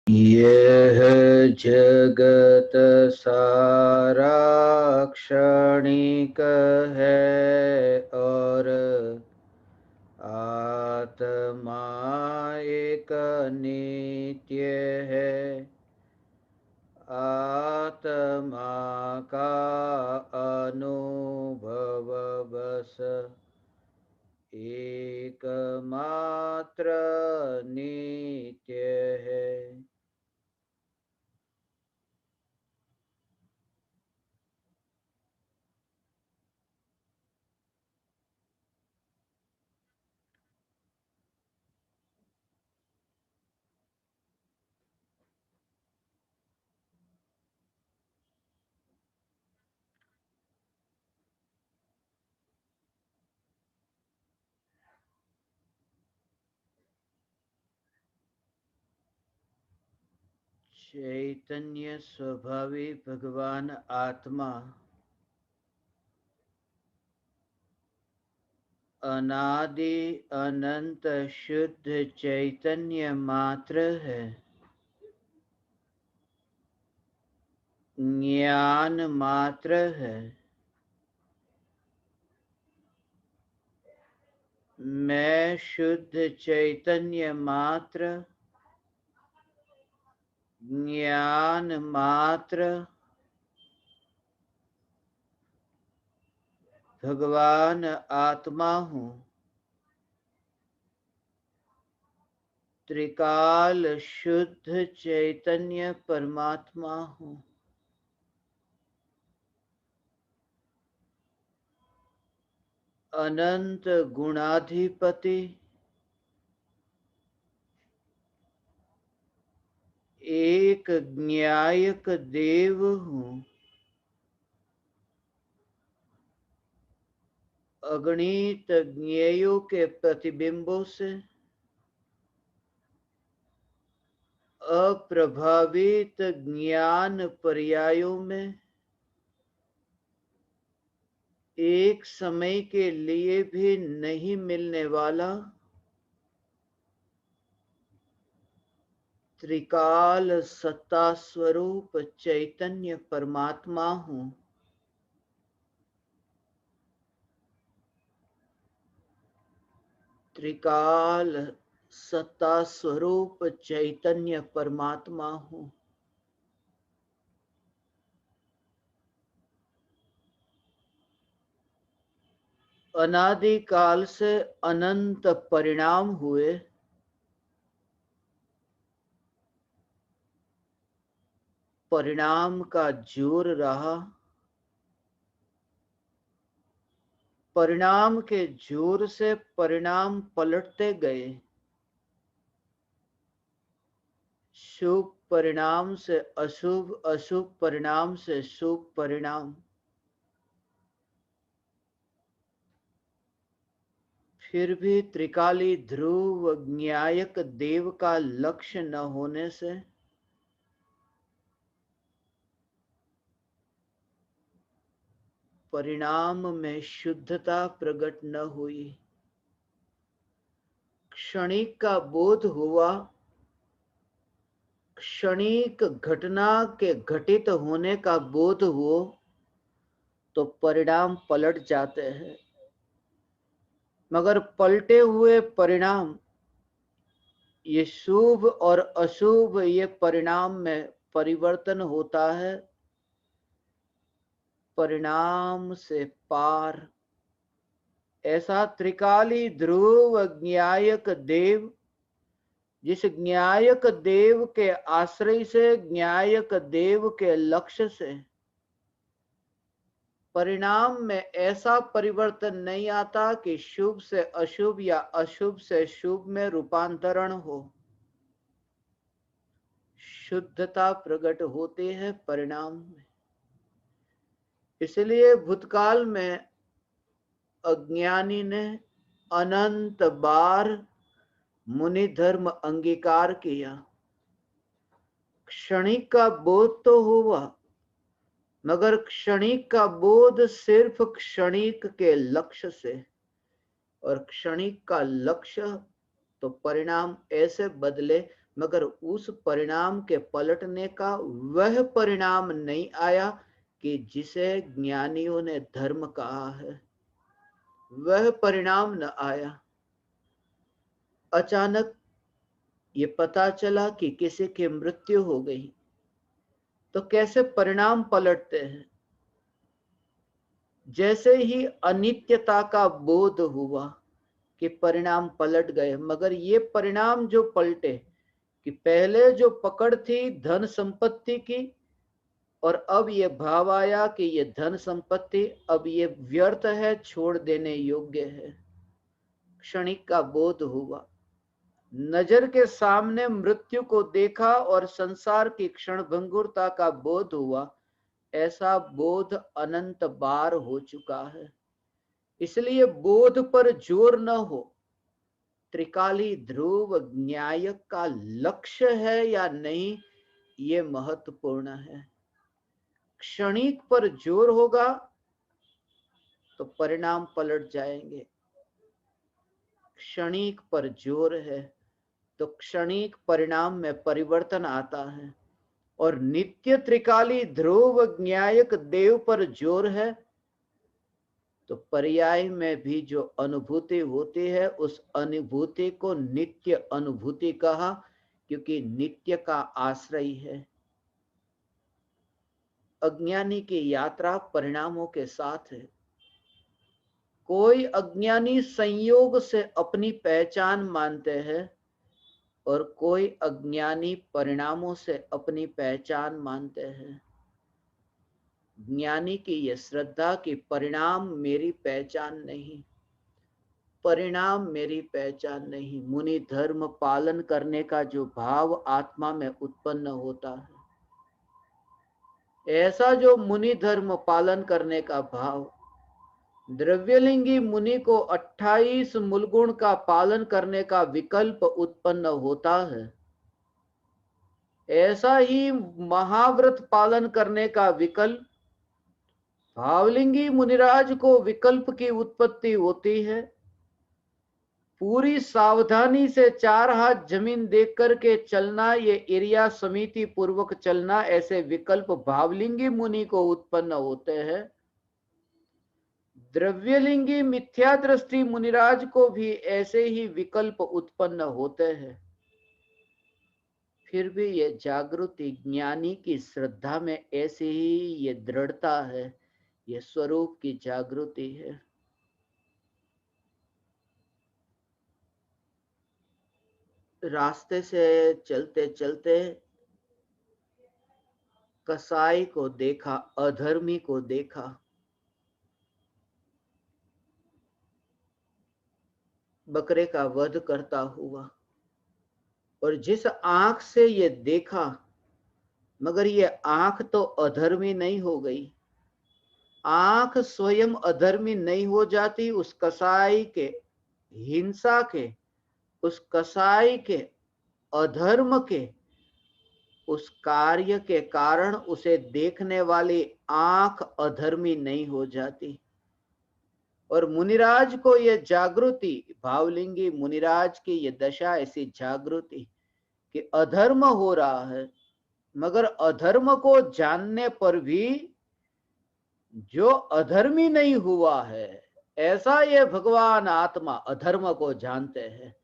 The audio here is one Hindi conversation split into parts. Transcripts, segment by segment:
यह जगत सारा क्षणिक है और आत्मा एक नित्य है। आत्मा का अनुभव बस एकमात्र नित्य है। चैतन्य स्वभावी भगवान आत्मा अनादि अनंत शुद्ध चैतन्य मात्र है। ज्ञान मात्र है। मैं शुद्ध चैतन्य मात्र, ज्ञान मात्र, भगवान आत्मा हूँ। त्रिकाल शुद्ध चैतन्य परमात्मा हूँ। अनंत गुणाधिपति, एक ज्ञायक देव हूँ। अगणित ज्ञेयों के प्रतिबिंबों से अप्रभावित ज्ञान पर्यायों में एक समय के लिए भी नहीं मिलने वाला त्रिकाल सत्ता स्वरूप चैतन्य परमात्मा हूँ। त्रिकाल सत्ता स्वरूप चैतन्य परमात्मा हूँ। अनादि काल से अनंत परिणाम हुए, परिणाम का जोर रहा। परिणाम के जोर से परिणाम पलटते गए। शुभ परिणाम से अशुभ, अशुभ परिणाम से शुभ परिणाम। फिर भी त्रिकाली ध्रुव ज्ञायक देव का लक्ष्य न होने से परिणाम में शुद्धता प्रकट न हुई। क्षणिक का बोध हुआ। क्षणिक घटना के घटित होने का बोध हो तो परिणाम पलट जाते हैं। मगर पलटे हुए परिणाम, ये शुभ और अशुभ, ये परिणाम में परिवर्तन होता है। परिणाम से पार ऐसा त्रिकाली ध्रुव ज्ञायक देव, जिस ज्ञायक देव के आश्रय से, ज्ञायक देव के लक्ष्य से परिणाम में ऐसा परिवर्तन नहीं आता कि शुभ से अशुभ या अशुभ से शुभ में रूपांतरण हो। शुद्धता प्रकट होते हैं परिणाम में। इसलिए भूतकाल में अज्ञानी ने अनंत बार मुनि धर्म अंगीकार किया। क्षणिक का बोध तो हुआ, मगर क्षणिक का बोध सिर्फ क्षणिक के लक्ष्य से, और क्षणिक का लक्ष्य तो परिणाम ऐसे बदले मगर उस परिणाम के पलटने का वह परिणाम नहीं आया कि जिसे ज्ञानियों ने धर्म कहा है, वह परिणाम न आया। अचानक ये पता चला कि किसी की मृत्यु हो गई, तो कैसे परिणाम पलटते हैं। जैसे ही अनित्यता का बोध हुआ कि परिणाम पलट गए, मगर ये परिणाम जो पलटे कि पहले जो पकड़ थी धन संपत्ति की, और अब ये भाव आया कि ये धन संपत्ति अब ये व्यर्थ है, छोड़ देने योग्य है। क्षणिक का बोध हुआ, नजर के सामने मृत्यु को देखा और संसार की क्षणभंगुरता का बोध हुआ। ऐसा बोध अनंत बार हो चुका है। इसलिए बोध पर जोर न हो। त्रिकाली ध्रुव न्याय का लक्ष्य है या नहीं, ये महत्वपूर्ण है। क्षणिक पर जोर होगा तो परिणाम पलट जाएंगे। क्षणिक पर जोर है तो क्षणिक परिणाम में परिवर्तन आता है, और नित्य त्रिकाली ध्रुव न्यायक देव पर जोर है तो पर्याय में भी जो अनुभूति होती है उस अनुभूति को नित्य अनुभूति कहा, क्योंकि नित्य का आश्रय है। अज्ञानी की यात्रा परिणामों के साथ है। कोई अज्ञानी संयोग से अपनी पहचान मानते हैं और कोई अज्ञानी परिणामों से अपनी पहचान मानते हैं। ज्ञानी की यह श्रद्धा कि परिणाम मेरी पहचान नहीं, परिणाम मेरी पहचान नहीं। मुनि धर्म पालन करने का जो भाव आत्मा में उत्पन्न होता है, ऐसा जो मुनि धर्म पालन करने का भाव द्रव्यलिंगी मुनि को 28 मूलगुण का पालन करने का विकल्प उत्पन्न होता है, ऐसा ही महाव्रत पालन करने का विकल्प भावलिंगी मुनिराज को विकल्प की उत्पत्ति होती है। पूरी सावधानी से 4 हाथ जमीन देख करके चलना, ये एरिया समिति पूर्वक चलना, ऐसे विकल्प भावलिंगी मुनि को उत्पन्न होते हैं। द्रव्यलिंगी मिथ्या दृष्टि मुनिराज को भी ऐसे ही विकल्प उत्पन्न होते हैं। फिर भी ये जागृति ज्ञानी की श्रद्धा में ऐसी ही ये दृढ़ता है, ये स्वरूप की जागृति है। रास्ते से चलते चलते कसाई को देखा, अधर्मी को देखा, बकरे का वध करता हुआ, और जिस आंख से ये देखा, मगर ये आंख तो अधर्मी नहीं हो गई। आंख स्वयं अधर्मी नहीं हो जाती। उस कसाई के हिंसा के, उस कसाई के अधर्म के, उस कार्य के कारण उसे देखने वाली आंख अधर्मी नहीं हो जाती। और मुनिराज को यह जागृति, भावलिंगी मुनिराज की यह दशा, ऐसी जागृति कि अधर्म हो रहा है, मगर अधर्म को जानने पर भी जो अधर्मी नहीं हुआ है, ऐसा ये भगवान आत्मा अधर्म को जानते हैं।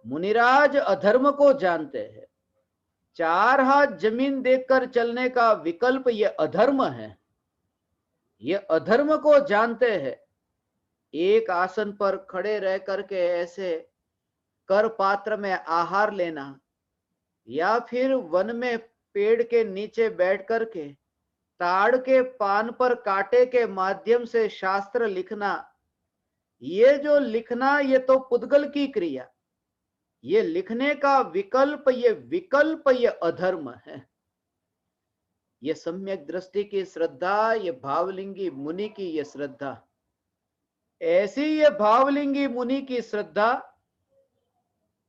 मुनिराज अधर्म को जानते हैं। 4 हाथ जमीन देखकर चलने का विकल्प ये अधर्म है, ये अधर्म को जानते हैं। एक आसन पर खड़े रह करके ऐसे कर पात्र में आहार लेना, या फिर वन में पेड़ के नीचे बैठ करके ताड़ के पान पर कांटे के माध्यम से शास्त्र लिखना, ये जो लिखना, ये तो पुद्गल की क्रिया, ये लिखने का विकल्प, ये अधर्म है। ये सम्यक दृष्टि की श्रद्धा, ये भावलिंगी मुनि की ये श्रद्धा, ऐसी ये भावलिंगी मुनि की श्रद्धा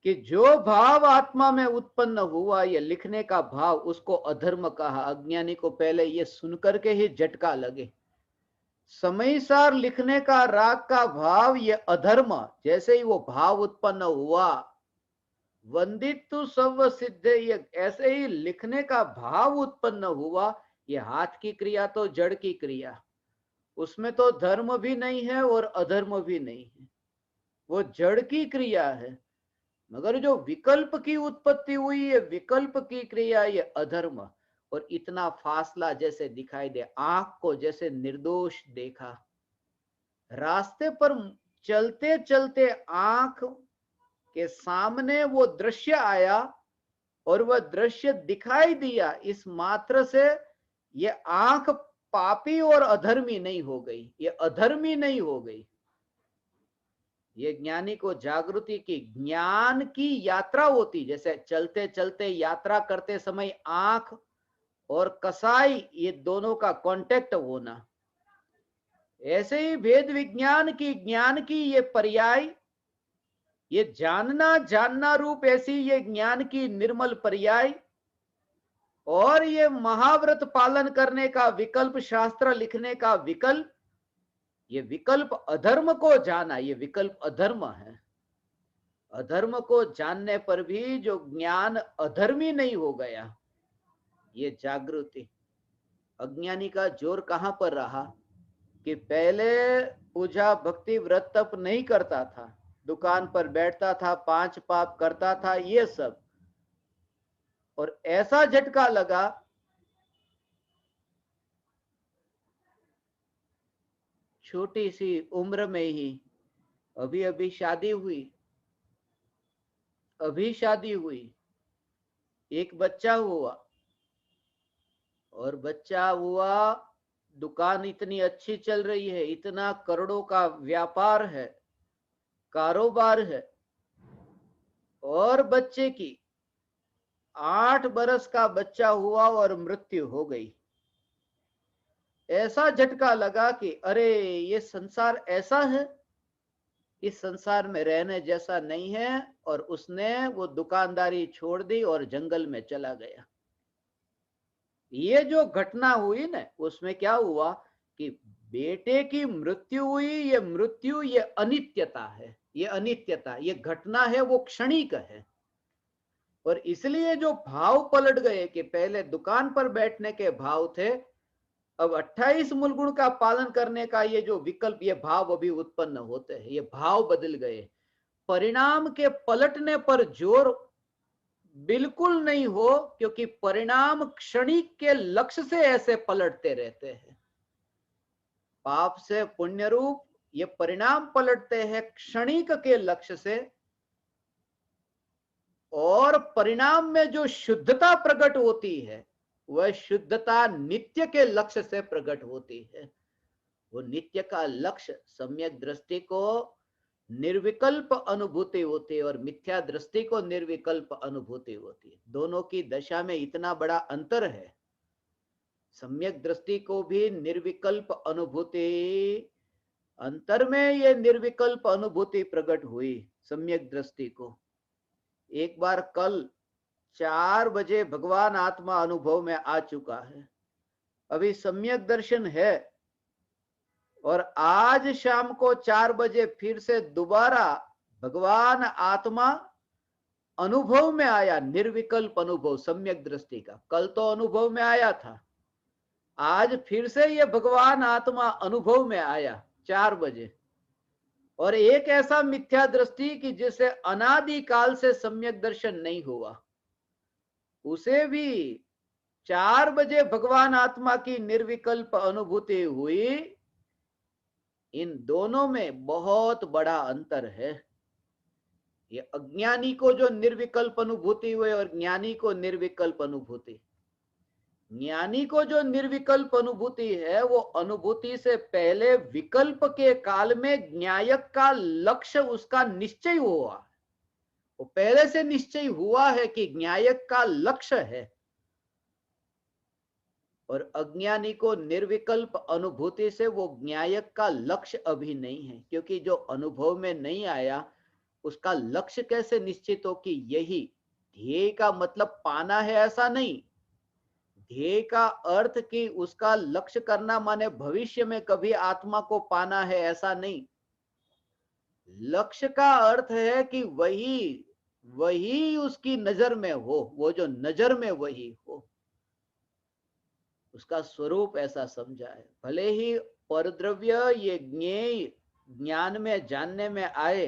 कि जो भाव आत्मा में उत्पन्न हुआ, ये लिखने का भाव, उसको अधर्म कहा। अज्ञानी को पहले ये सुनकर के ही झटका लगे। समयसार लिखने का राग का भाव, ये अधर्म, जैसे ही वो भाव उत्पन्न हुआ, वंदितु सर्व सिद्धे, ये ऐसे ही लिखने का भाव उत्पन्न हुआ। ये हाथ की क्रिया तो जड़ की क्रिया, उसमें तो धर्म भी नहीं है और अधर्म भी नहीं है, वो जड़ की क्रिया है। मगर जो विकल्प की उत्पत्ति हुई, ये विकल्प की क्रिया, ये अधर्म। और इतना फासला जैसे दिखाई दे, आंख को जैसे निर्दोष देखा। रास्ते पर चलते चलते आंख के सामने वो दृश्य आया और वह दृश्य दिखाई दिया, इस मात्र से ये आंख पापी और अधर्मी नहीं हो गई, ये अधर्मी नहीं हो गई। ये ज्ञानी को जागृति की, ज्ञान की यात्रा होती, जैसे चलते चलते यात्रा करते समय आंख और कसाई, ये दोनों का कांटेक्ट होना, ऐसे ही भेद विज्ञान की, ज्ञान की ये पर्याय, ये जानना जानना रूप ऐसी ये ज्ञान की निर्मल पर्याय, और ये महाव्रत पालन करने का विकल्प, शास्त्र लिखने का विकल्प, ये विकल्प अधर्म को जाना, ये विकल्प अधर्म है। अधर्म को जानने पर भी जो ज्ञान अधर्मी नहीं हो गया, ये जागृति। अज्ञानी का जोर कहां पर रहा कि पहले पूजा भक्ति व्रत तप नहीं करता था, दुकान पर बैठता था, 5 पाप करता था, ये सब। और ऐसा झटका लगा, छोटी सी उम्र में ही, अभी अभी शादी हुई, अभी शादी हुई, एक बच्चा हुआ, और बच्चा हुआ, दुकान इतनी अच्छी चल रही है, इतना करोड़ों का व्यापार है, कारोबार है, और बच्चे की 8 बरस का बच्चा हुआ और मृत्यु हो गई। ऐसा झटका लगा कि अरे ये संसार ऐसा है, इस संसार में रहने जैसा नहीं है। और उसने वो दुकानदारी छोड़ दी और जंगल में चला गया। ये जो घटना हुई ना, उसमें क्या हुआ कि बेटे की मृत्यु हुई। ये मृत्यु, ये अनित्यता है, ये अनित्यता, ये घटना है, वो क्षणिक है। और इसलिए जो भाव पलट गए कि पहले दुकान पर बैठने के भाव थे, अब 28 मूल गुण का पालन करने का ये जो विकल्प, ये भाव अभी उत्पन्न होते हैं, ये भाव बदल गए। परिणाम के पलटने पर जोर बिल्कुल नहीं हो, क्योंकि परिणाम क्षणिक के लक्ष्य से ऐसे पलटते रहते हैं। पाप से पुण्य रूप ये परिणाम पलटते हैं क्षणिक के लक्ष्य से। और परिणाम में जो शुद्धता प्रकट होती है, वह शुद्धता नित्य के लक्ष्य से प्रकट होती है। वो नित्य का लक्ष्य सम्यक दृष्टि को निर्विकल्प अनुभूति होती है, और मिथ्या दृष्टि को निर्विकल्प अनुभूति होती है। दोनों की दशा में इतना बड़ा अंतर है। सम्यक दृष्टि को भी निर्विकल्प अनुभूति, अंतर में ये निर्विकल्प अनुभूति प्रकट हुई सम्यक दृष्टि को। एक बार कल 4 बजे भगवान आत्मा अनुभव में आ चुका है, अभी सम्यक दर्शन है, और आज शाम को 4 बजे फिर से दोबारा भगवान आत्मा अनुभव में आया, निर्विकल्प अनुभव सम्यक दृष्टि का। कल तो अनुभव में आया था, आज फिर से ये भगवान आत्मा अनुभव में आया 4 बजे। और एक ऐसा मिथ्या दृष्टि कि जिसे अनादिकाल से सम्यक दर्शन नहीं हुआ, उसे भी 4 बजे भगवान आत्मा की निर्विकल्प अनुभूति हुई। इन दोनों में बहुत बड़ा अंतर है। ये अज्ञानी को जो निर्विकल्प अनुभूति हुई और ज्ञानी को निर्विकल्प अनुभूति, ज्ञानी को जो निर्विकल्प अनुभूति है, वो अनुभूति से पहले विकल्प के काल में न्यायक का लक्ष्य उसका निश्चय हुआ, वो पहले से निश्चय हुआ है कि न्यायक का लक्ष्य है। और अज्ञानी को निर्विकल्प अनुभूति से वो न्यायक का लक्ष्य अभी नहीं है, क्योंकि जो अनुभव में नहीं आया उसका लक्ष्य कैसे निश्चित हो कि यही ध्येय का मतलब पाना है, ऐसा नहीं। ध्येय का अर्थ कि उसका लक्ष्य करना माने भविष्य में कभी आत्मा को पाना है, ऐसा नहीं। लक्ष्य का अर्थ है कि वही वही उसकी नजर में हो, वो जो नजर में वही हो, उसका स्वरूप ऐसा समझा है। भले ही परद्रव्य ये ज्ञेय ज्ञान में जानने में आए,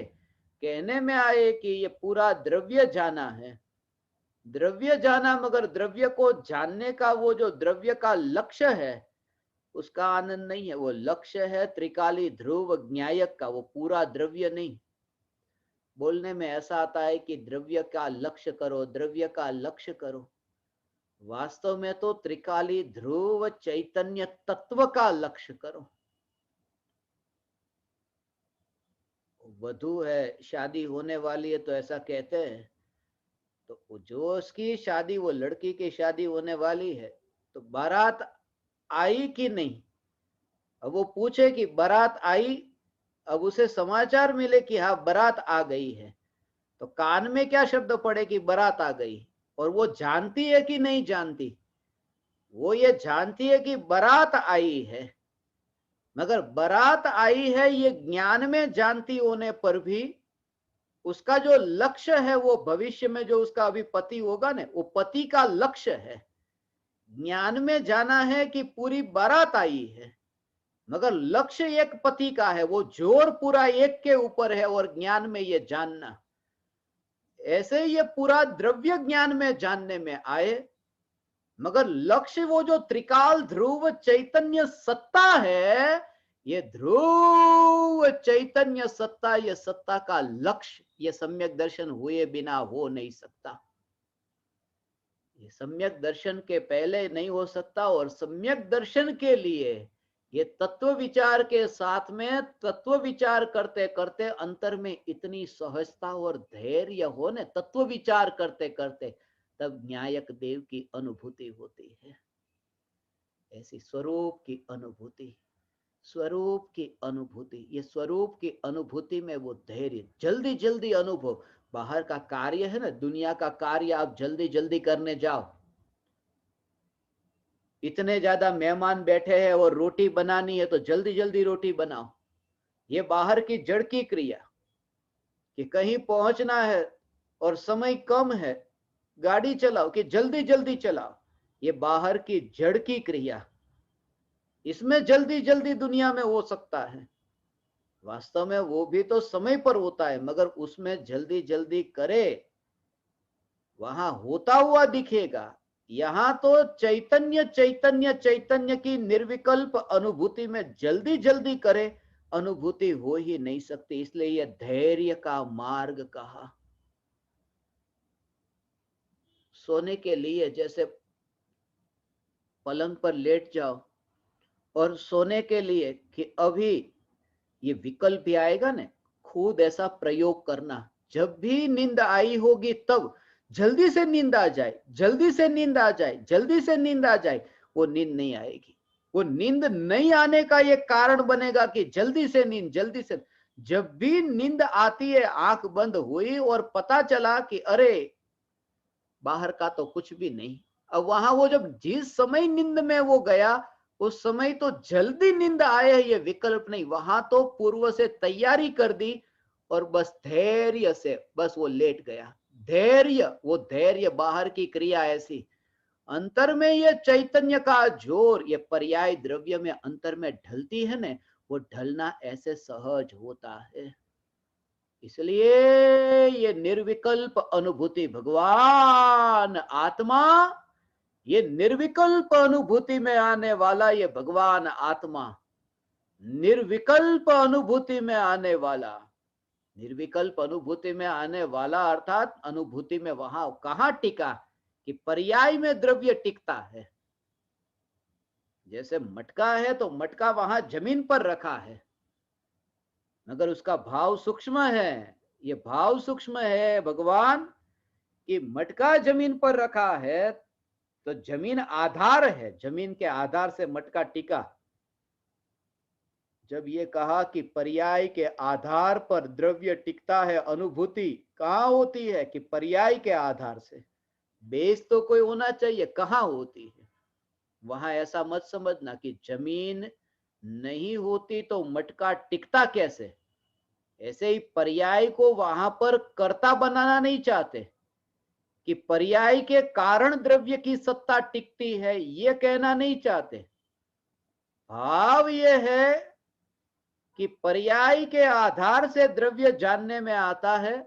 कहने में आए कि ये पूरा द्रव्य जाना है, द्रव्य जाना, मगर द्रव्य को जानने का वो जो द्रव्य का लक्ष्य है उसका आनंद नहीं है। वो लक्ष्य है त्रिकाली ध्रुव ज्ञायक का, वो पूरा द्रव्य नहीं। बोलने में ऐसा आता है कि द्रव्य का लक्ष्य करो, द्रव्य का लक्ष्य करो। वास्तव में तो त्रिकाली ध्रुव चैतन्य तत्व का लक्ष्य करो। वधू है, शादी होने वाली है, तो ऐसा कहते हैं, तो जो उसकी शादी, वो लड़की की शादी होने वाली है, तो बारात आई कि नहीं, अब वो पूछे कि बारात आई, अब उसे समाचार मिले कि हाँ बारात आ गई है, तो कान में क्या शब्द पड़े कि बारात आ गई, और वो जानती है कि नहीं जानती? वो ये जानती है कि बारात आई है, मगर बारात आई है ये ज्ञान में जानती होने पर भी उसका जो लक्ष्य है वो भविष्य में जो उसका अभी पति होगा ना, वो पति का लक्ष्य है। ज्ञान में जाना है कि पूरी बारात आई है, मगर लक्ष्य एक पति का है, वो जोर पूरा एक के ऊपर है, और ज्ञान में ये जानना। ऐसे ये पूरा द्रव्य ज्ञान में जानने में आए, मगर लक्ष्य वो जो त्रिकाल ध्रुव चैतन्य सत्ता है, ये ध्रुव चैतन्य सत्ता, ये सत्ता का लक्ष्य, ये सम्यक दर्शन हुए बिना हो नहीं सकता। ये सम्यक दर्शन के पहले नहीं हो सकता, और सम्यक दर्शन के लिए ये तत्व विचार के साथ में तत्व विचार करते करते अंतर में इतनी सहजता और धैर्य हो न, तत्व विचार करते करते तब न्यायक देव की अनुभूति होती है। ऐसी स्वरूप की अनुभूति, स्वरूप की अनुभूति, ये स्वरूप की अनुभूति में वो धैर्य, जल्दी जल्दी अनुभव। बाहर का कार्य है ना, दुनिया का कार्य आप जल्दी जल्दी करने जाओ, इतने ज्यादा मेहमान बैठे हैं और रोटी बनानी है तो जल्दी जल्दी रोटी बनाओ। ये बाहर की जड़ की क्रिया कि कहीं पहुंचना है और समय कम है, गाड़ी चलाओ कि जल्दी जल्दी चलाओ, ये बाहर की जड़ की क्रिया। इसमें जल्दी जल्दी दुनिया में हो सकता है, वास्तव में वो भी तो समय पर होता है, मगर उसमें जल्दी जल्दी करे वहां होता हुआ दिखेगा। यहां तो चैतन्य चैतन्य चैतन्य की निर्विकल्प अनुभूति में जल्दी जल्दी करे, अनुभूति हो ही नहीं सकती। इसलिए यह धैर्य का मार्ग कहा। सोने के लिए जैसे पलंग पर लेट जाओ, और सोने के लिए कि अभी ये विकल्प भी आएगा ना, खुद ऐसा प्रयोग करना। जब भी नींद आई होगी तब जल्दी से नींद आ जाए, जल्दी से नींद आ जाए, जल्दी से नींद आ जाए, वो नींद नहीं आएगी। वो नींद नहीं आने का ये कारण बनेगा कि जल्दी से नींद, जल्दी से। जब भी नींद आती है, आंख बंद हुई और पता चला कि अरे बाहर का तो कुछ भी नहीं, अब वहां वो जब जिस समय नींद में वो गया, उस समय तो जल्दी नींद आए ये विकल्प नहीं, वहां तो पूर्व से तैयारी कर दी और बस धैर्य से बस वो लेट गया। धैर्य, वो धैर्य बाहर की क्रिया ऐसी, अंतर में ये चैतन्य का जोर, ये पर्याय द्रव्य में अंतर में ढलती है ना, वो ढलना ऐसे सहज होता है। इसलिए ये निर्विकल्प अनुभूति, भगवान आत्मा, ये निर्विकल्प अनुभूति में आने वाला ये भगवान आत्मा, निर्विकल्प अनुभूति में आने वाला, निर्विकल्प अनुभूति में आने वाला अर्थात अनुभूति में वहां कहां टिका कि पर्याय में द्रव्य टिकता है। जैसे मटका है तो मटका वहां जमीन पर रखा है, मगर उसका भाव सूक्ष्म है। ये भाव सूक्ष्म है भगवान कि मटका जमीन पर रखा है, तो जमीन आधार है, जमीन के आधार से मटका टिका। जब ये कहा कि पर्याय के आधार पर द्रव्य टिकता है, अनुभूति कहाँ होती है कि पर्याय के आधार से, बेस तो कोई होना चाहिए, कहाँ होती है। वहां ऐसा मत समझना कि जमीन नहीं होती तो मटका टिकता कैसे, ऐसे ही पर्याय को वहां पर कर्ता बनाना नहीं चाहते कि पर्याय के कारण द्रव्य की सत्ता टिकती है, ये कहना नहीं चाहते। भाव ये है कि पर्याय के आधार से द्रव्य जानने में आता है,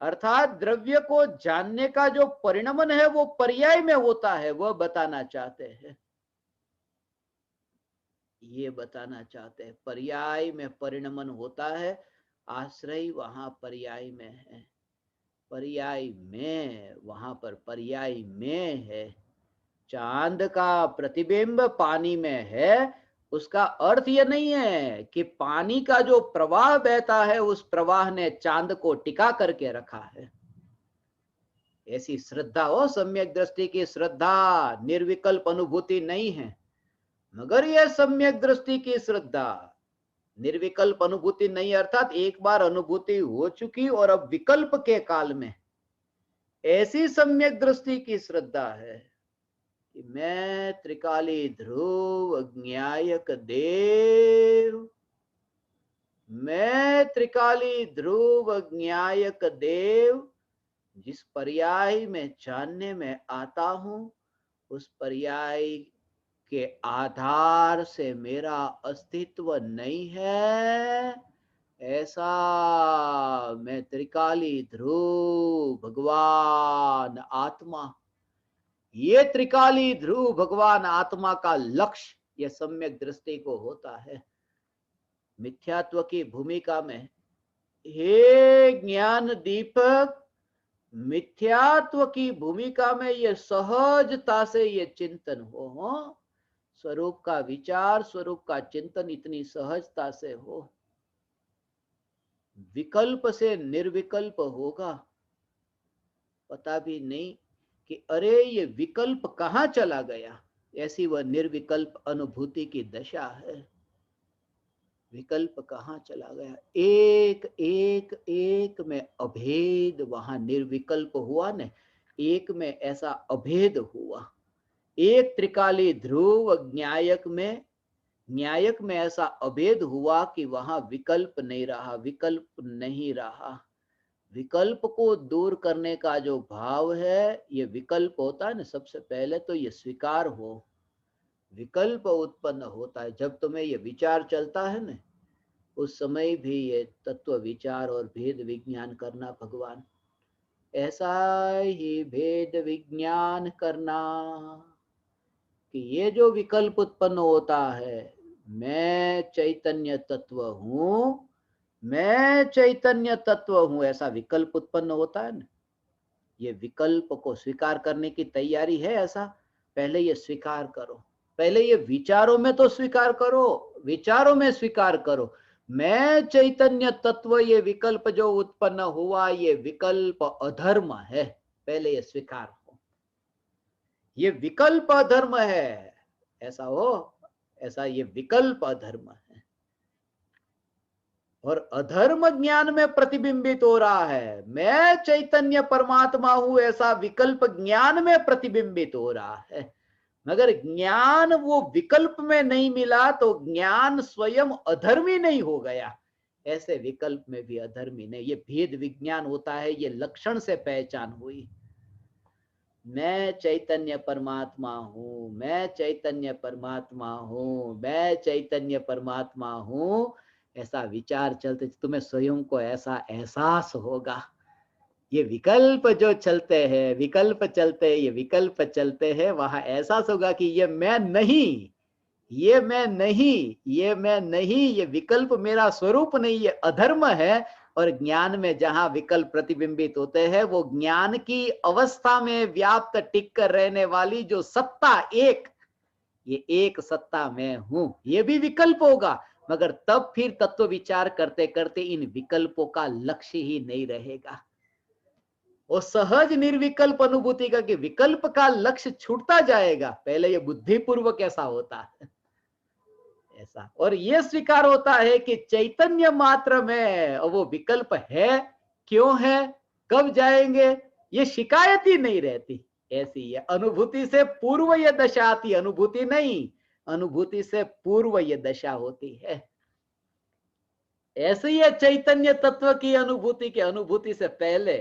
अर्थात द्रव्य को जानने का जो परिणमन है वो पर्याय में होता है, वह बताना चाहते हैं। ये बताना चाहते हैं पर्याय में परिणमन होता है, आश्रय वहां पर्याय में है, पर्याय में वहां पर पर्याय में है। चांद का प्रतिबिंब पानी में है, उसका अर्थ यह नहीं है कि पानी का जो प्रवाह बहता है उस प्रवाह ने चांद को टिका करके रखा है। ऐसी श्रद्धा हो, सम्यक दृष्टि की श्रद्धा निर्विकल्प अनुभूति नहीं है, मगर यह सम्यक दृष्टि की श्रद्धा निर्विकल्प अनुभूति नहीं, अर्थात एक बार अनुभूति हो चुकी और अब विकल्प के काल में ऐसी सम्यक दृष्टि की श्रद्धा है कि मैं त्रिकाली ध्रुव ज्ञायक देव, मैं त्रिकाली ध्रुव ज्ञायक देव, जिस पर्याय में जानने में आता हूं उस पर्याय के आधार से मेरा अस्तित्व नहीं है, ऐसा मैं त्रिकाली ध्रुव भगवान आत्मा, ये त्रिकाली ध्रुव भगवान आत्मा का लक्ष्य यह सम्यक दृष्टि को होता है। मिथ्यात्व की भूमिका में हे ज्ञान दीपक, मिथ्यात्व की भूमिका में यह सहजता से ये चिंतन हो, स्वरूप का विचार, स्वरूप का चिंतन इतनी सहजता से हो, विकल्प से निर्विकल्प होगा, पता भी नहीं कि अरे ये विकल्प कहां चला गया, ऐसी वह निर्विकल्प अनुभूति की दशा है। विकल्प कहां चला गया, एक एक एक में अभेद वहां निर्विकल्प हुआ न, एक में ऐसा अभेद हुआ। एक त्रिकाली ध्रुव न्यायक में ऐसा अभेद हुआ कि वहां विकल्प नहीं रहा, विकल्प नहीं रहा। विकल्प को दूर करने का जो भाव है, ये विकल्प होता है ना, सबसे पहले तो ये स्वीकार हो, विकल्प उत्पन्न होता है जब तुम्हें ये विचार चलता है ना, उस समय भी ये तत्व विचार और भेद विज्ञान करना भगवान, ऐसा ही भेद विज्ञान करना कि ये जो विकल्प उत्पन्न होता है, मैं चैतन्य तत्व हूं, मैं चैतन्य तत्व हूं, ऐसा विकल्प उत्पन्न होता है ना, ये विकल्प को स्वीकार करने की तैयारी है। ऐसा पहले ये स्वीकार करो, पहले ये विचारों में तो स्वीकार करो, विचारों में स्वीकार करो, मैं चैतन्य तत्व, ये विकल्प जो उत्पन्न हुआ ये विकल्प अधर्म है, पहले ये स्वीकार हो, ये विकल्प अधर्म है, ऐसा हो, ऐसा ये विकल्प अधर्म है और अधर्म ज्ञान में प्रतिबिंबित हो रहा है। मैं चैतन्य परमात्मा हूं ऐसा विकल्प ज्ञान में प्रतिबिंबित हो रहा है, मगर ज्ञान वो विकल्प में नहीं मिला तो ज्ञान स्वयं अधर्मी नहीं हो गया, ऐसे विकल्प में भी अधर्मी नहीं। ये भेद विज्ञान होता है, ये लक्षण से पहचान हुई। मैं चैतन्य परमात्मा हूं, मैं चैतन्य परमात्मा हूं, मैं चैतन्य परमात्मा हूं, ऐसा विचार चलते तुम्हें स्वयं को ऐसा एहसास होगा। ये विकल्प जो चलते हैं, विकल्प चलते हैं, ये विकल्प चलते हैं, वहां एहसास होगा कि ये मैं नहीं, ये मैं नहीं, ये मैं नहीं, ये विकल्प मेरा स्वरूप नहीं, ये अधर्म है। और ज्ञान में जहां विकल्प प्रतिबिंबित होते हैं, वो ज्ञान की अवस्था में व्याप्त टिक कर रहने वाली जो सत्ता एक, ये एक सत्ता मैं हूं, ये भी विकल्प होगा, मगर तब फिर तत्व विचार करते करते इन विकल्पों का लक्ष्य ही नहीं रहेगा। वो सहज निर्विकल्प अनुभूति का कि विकल्प का लक्ष्य छूटता जाएगा, पहले ये बुद्धिपूर्वक ऐसा होता है ऐसा, और ये स्वीकार होता है कि चैतन्य मात्र में वो विकल्प है, क्यों है, कब जाएंगे, ये शिकायत ही नहीं रहती। ऐसी ये अनुभूति से पूर्व ये दशा आती, अनुभूति नहीं, अनुभूति से पूर्व ये दशा होती है। ऐसे ही है चैतन्य तत्व की अनुभूति के अनुभूति से पहले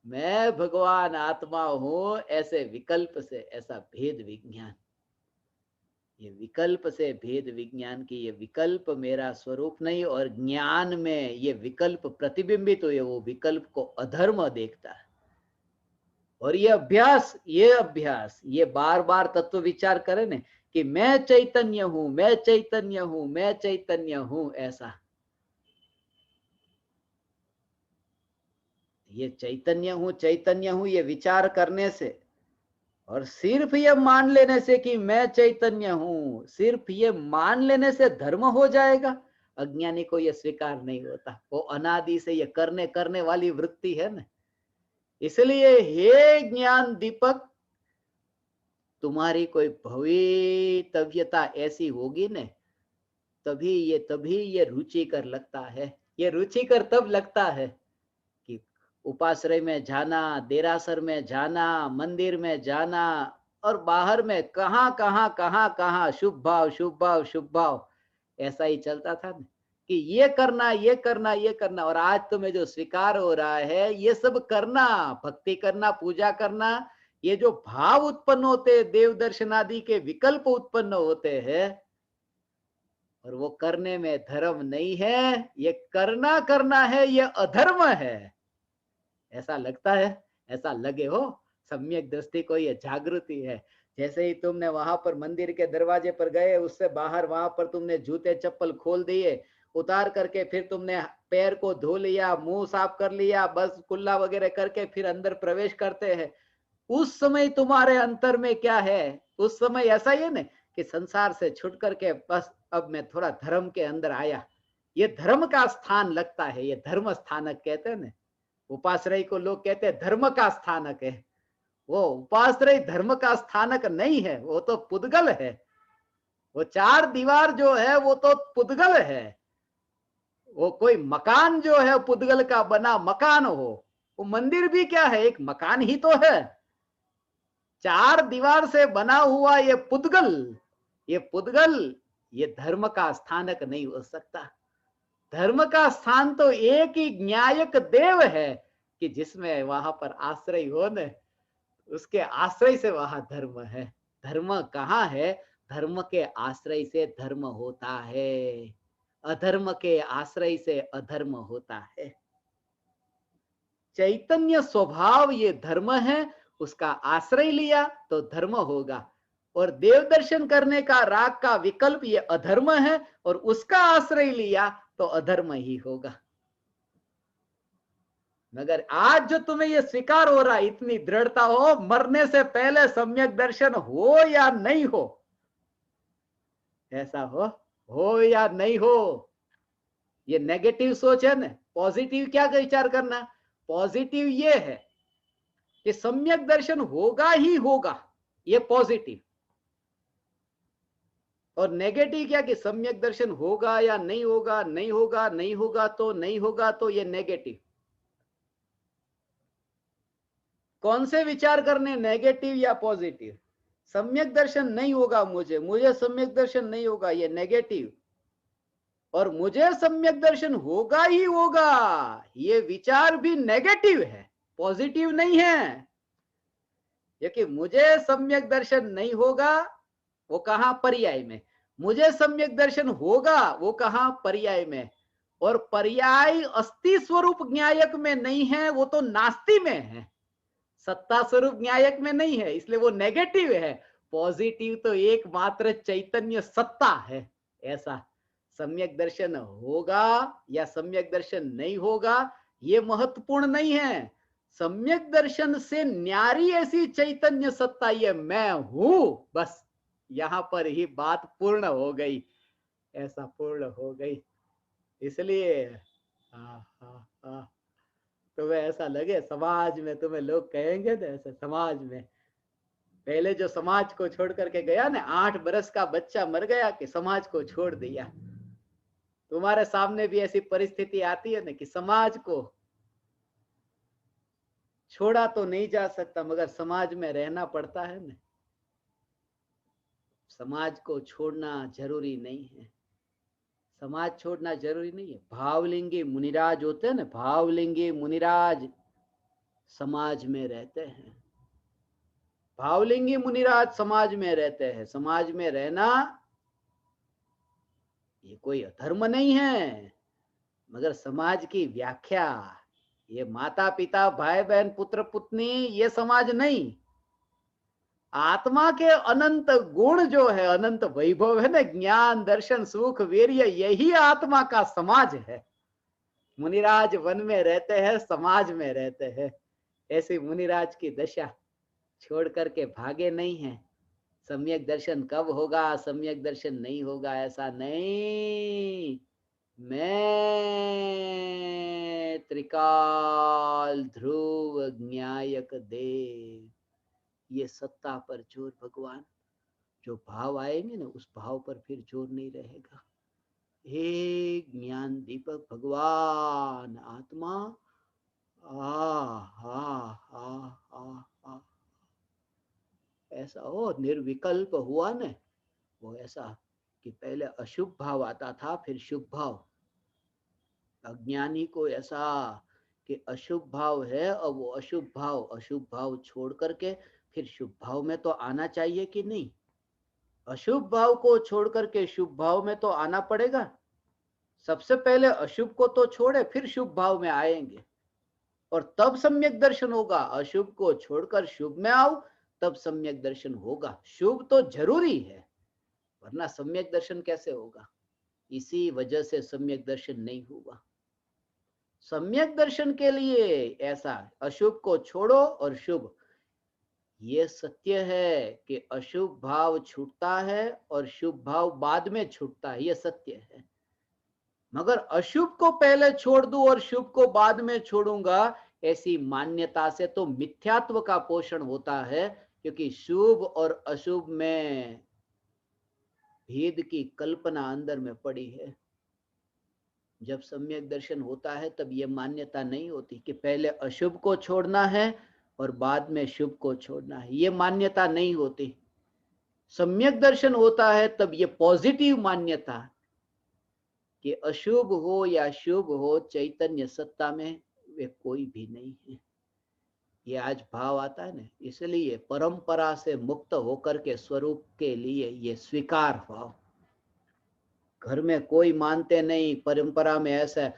मैं भगवान आत्मा हूं, ऐसे विकल्प से, ऐसा भेद विज्ञान, ये विकल्प से भेद विज्ञान की, ये विकल्प मेरा स्वरूप नहीं, और ज्ञान में ये विकल्प प्रतिबिंबित हुए, वो विकल्प को अधर्म देखता है। और ये अभ्यास ये बार बार तत्व विचार करे ना कि मैं चैतन्य हूं, मैं चैतन्य हूं, मैं चैतन्य हूं, ऐसा ये चैतन्य हूं ये विचार करने से, और सिर्फ ये मान लेने से कि मैं चैतन्य हूं, सिर्फ ये मान लेने से धर्म हो जाएगा? अज्ञानी को ये स्वीकार नहीं होता। वो अनादि से ये करने करने वाली वृत्ति है ना। इसलिए हे ज्ञान दीपक, तुम्हारी कोई भवितव्यता ऐसी होगी न, तभी ये रुचिकर लगता है। ये रुचिकर तब लगता है कि उपाश्रय में जाना, देरासर में जाना, मंदिर में जाना, और बाहर में कहाँ शुभ भाव शुभ भाव शुभ भाव, ऐसा ही चलता था ना कि ये करना ये करना ये करना। और आज तुम्हें जो स्वीकार हो रहा है, ये सब करना, भक्ति करना, पूजा करना, ये जो भाव उत्पन्न होते, देव दर्शन आदि के विकल्प उत्पन्न होते हैं, और वो करने में धर्म नहीं है, ये करना है, ये अधर्म है, ऐसा लगता है। ऐसा लगे हो, सम्यक दृष्टि को ये जागृति है। जैसे ही तुमने वहां पर मंदिर के दरवाजे पर गए, उससे बाहर वहां पर तुमने जूते चप्पल खोल दिए, उतार करके फिर तुमने पैर को धो लिया, मुंह साफ कर लिया, बस कुल्ला वगैरह करके फिर अंदर प्रवेश करते हैं। उस समय तुम्हारे अंतर में क्या है? उस समय ऐसा ही है ना कि संसार से छुट करके बस अब मैं थोड़ा धर्म के अंदर आया। ये धर्म का स्थान लगता है, ये धर्म स्थानक कहते हैं ना। उपाश्रय को लोग कहते हैं धर्म का स्थानक है। वो उपाश्रय धर्म का स्थानक नहीं है, वो तो पुद्गल है। वो चार दीवार जो है वो तो पुद्गल है। वो कोई मकान जो है पुद्गल का बना मकान हो, वो मंदिर भी क्या है, एक मकान ही तो है। चार दीवार से बना हुआ ये पुद्गल, ये धर्म का स्थानक नहीं हो सकता। धर्म का स्थान तो एक ही न्यायक देव है कि जिसमें वहां पर आश्रय हो न, उसके आश्रय से वहां धर्म है। धर्म कहाँ है? धर्म के आश्रय से धर्म होता है, अधर्म के आश्रय से अधर्म होता है। चैतन्य स्वभाव ये धर्म है, उसका आश्रय लिया तो धर्म होगा। और देव दर्शन करने का राग का विकल्प ये अधर्म है, और उसका आश्रय लिया तो अधर्म ही होगा। मगर आज जो तुम्हें ये स्वीकार हो रहा है, इतनी दृढ़ता हो, मरने से पहले सम्यक दर्शन हो या नहीं हो, ऐसा हो या नहीं हो, ये नेगेटिव सोच है ना। पॉजिटिव क्या विचार करना? पॉजिटिव ये है कि सम्यक दर्शन होगा ही होगा, ये पॉजिटिव। और नेगेटिव क्या कि सम्यक दर्शन होगा या नहीं होगा, नहीं होगा, नहीं होगा तो नहीं होगा, तो ये नेगेटिव। कौन से विचार करने, नेगेटिव या पॉजिटिव? सम्यक दर्शन नहीं होगा, मुझे सम्यक दर्शन नहीं होगा, ये नेगेटिव। और मुझे सम्यक दर्शन होगा ही होगा, ये विचार भी नेगेटिव है, पॉजिटिव नहीं है। क्योंकि मुझे सम्यक दर्शन नहीं होगा, वो कहां? पर्याय में। मुझे सम्यक दर्शन होगा, वो कहां? पर्याय में। और पर्याय अस्थि स्वरूप न्यायक में नहीं है, वो तो नास्ति में है, सत्ता स्वरूप न्यायक में नहीं है, इसलिए वो नेगेटिव है। पॉजिटिव तो एकमात्र चैतन्य सत्ता है। ऐसा सम्यक दर्शन होगा या सम्यक दर्शन नहीं होगा, ये महत्वपूर्ण नहीं है। सम्यक दर्शन से न्यारी ऐसी चैतन्य सत्ता, ये मैं हूं, बस यहां पर ही बात पूर्ण हो गई, ऐसा पूर्ण हो गई। इसलिए तुम्हें ऐसा लगे समाज में, तुम्हें लोग कहेंगे ना ऐसे, समाज में पहले जो समाज को छोड़ करके गया ना, 8 बरस का बच्चा मर गया कि समाज को छोड़ दिया। तुम्हारे सामने भी ऐसी परिस्थिति आती है ना कि समाज को छोड़ा तो नहीं जा सकता, मगर समाज में रहना पड़ता है ना। समाज को छोड़ना जरूरी नहीं है, समाज छोड़ना जरूरी नहीं है। भावलिंगी मुनिराज होते हैं ना, भावलिंगी मुनिराज समाज में रहते हैं, भावलिंगी मुनिराज समाज में रहते हैं। समाज में रहना ये कोई अधर्म नहीं है, मगर समाज की व्याख्या ये माता पिता भाई बहन पुत्र पुत्नी ये समाज नहीं। आत्मा के अनंत गुण जो है, अनंत वैभव है ना, ज्ञान दर्शन सुख वीर्य, यही आत्मा का समाज है। मुनिराज वन में रहते हैं, समाज में रहते हैं। ऐसी मुनिराज की दशा छोड़ करके भागे नहीं है। सम्यक दर्शन कब होगा, सम्यक दर्शन नहीं होगा ऐसा नहीं। मैं त्रिकाल ध्रुव ज्ञायक देव, ये सत्ता पर जोर भगवान, जो भाव आएंगे ना उस भाव पर फिर जोर नहीं रहेगा। हे ज्ञान दीपक भगवान आत्मा ऐसा हो निर्विकल्प हुआ न, वो ऐसा कि पहले अशुभ भाव आता था फिर शुभ भाव। अज्ञानी को ऐसा कि अशुभ भाव है और वो अशुभ भाव छोड़ करके फिर शुभ भाव में तो आना चाहिए कि नहीं। अशुभ भाव को छोड़ करके शुभ भाव में तो आना पड़ेगा। सबसे पहले अशुभ को तो छोड़े फिर शुभ भाव में आएंगे और तब सम्यक दर्शन होगा। अशुभ को छोड़कर शुभ में आओ तब सम्यक दर्शन होगा। शुभ तो जरूरी है वरना सम्यक दर्शन कैसे होगा। इसी वजह से सम्यक दर्शन नहीं हुआ। सम्यक दर्शन के लिए ऐसा अशुभ को छोड़ो और शुभ, ये सत्य है कि अशुभ भाव छूटता है और शुभ भाव बाद में छूटता है, ये सत्य है। मगर अशुभ को पहले छोड़ दूं और शुभ को बाद में छोड़ूंगा, ऐसी मान्यता से तो मिथ्यात्व का पोषण होता है, क्योंकि शुभ और अशुभ में भेद की कल्पना अंदर में पड़ी है। जब सम्यक दर्शन होता है तब यह मान्यता नहीं होती कि पहले अशुभ को छोड़ना है और बाद में शुभ को छोड़ना है, ये मान्यता नहीं होती। सम्यक दर्शन होता है तब ये पॉजिटिव मान्यता कि अशुभ हो या शुभ हो, चैतन्य सत्ता में वे कोई भी नहीं है। ये आज भाव आता है ना, इसलिए परंपरा से मुक्त होकर के स्वरूप के लिए ये स्वीकार भाव। घर में कोई मानते नहीं, परंपरा में ऐसा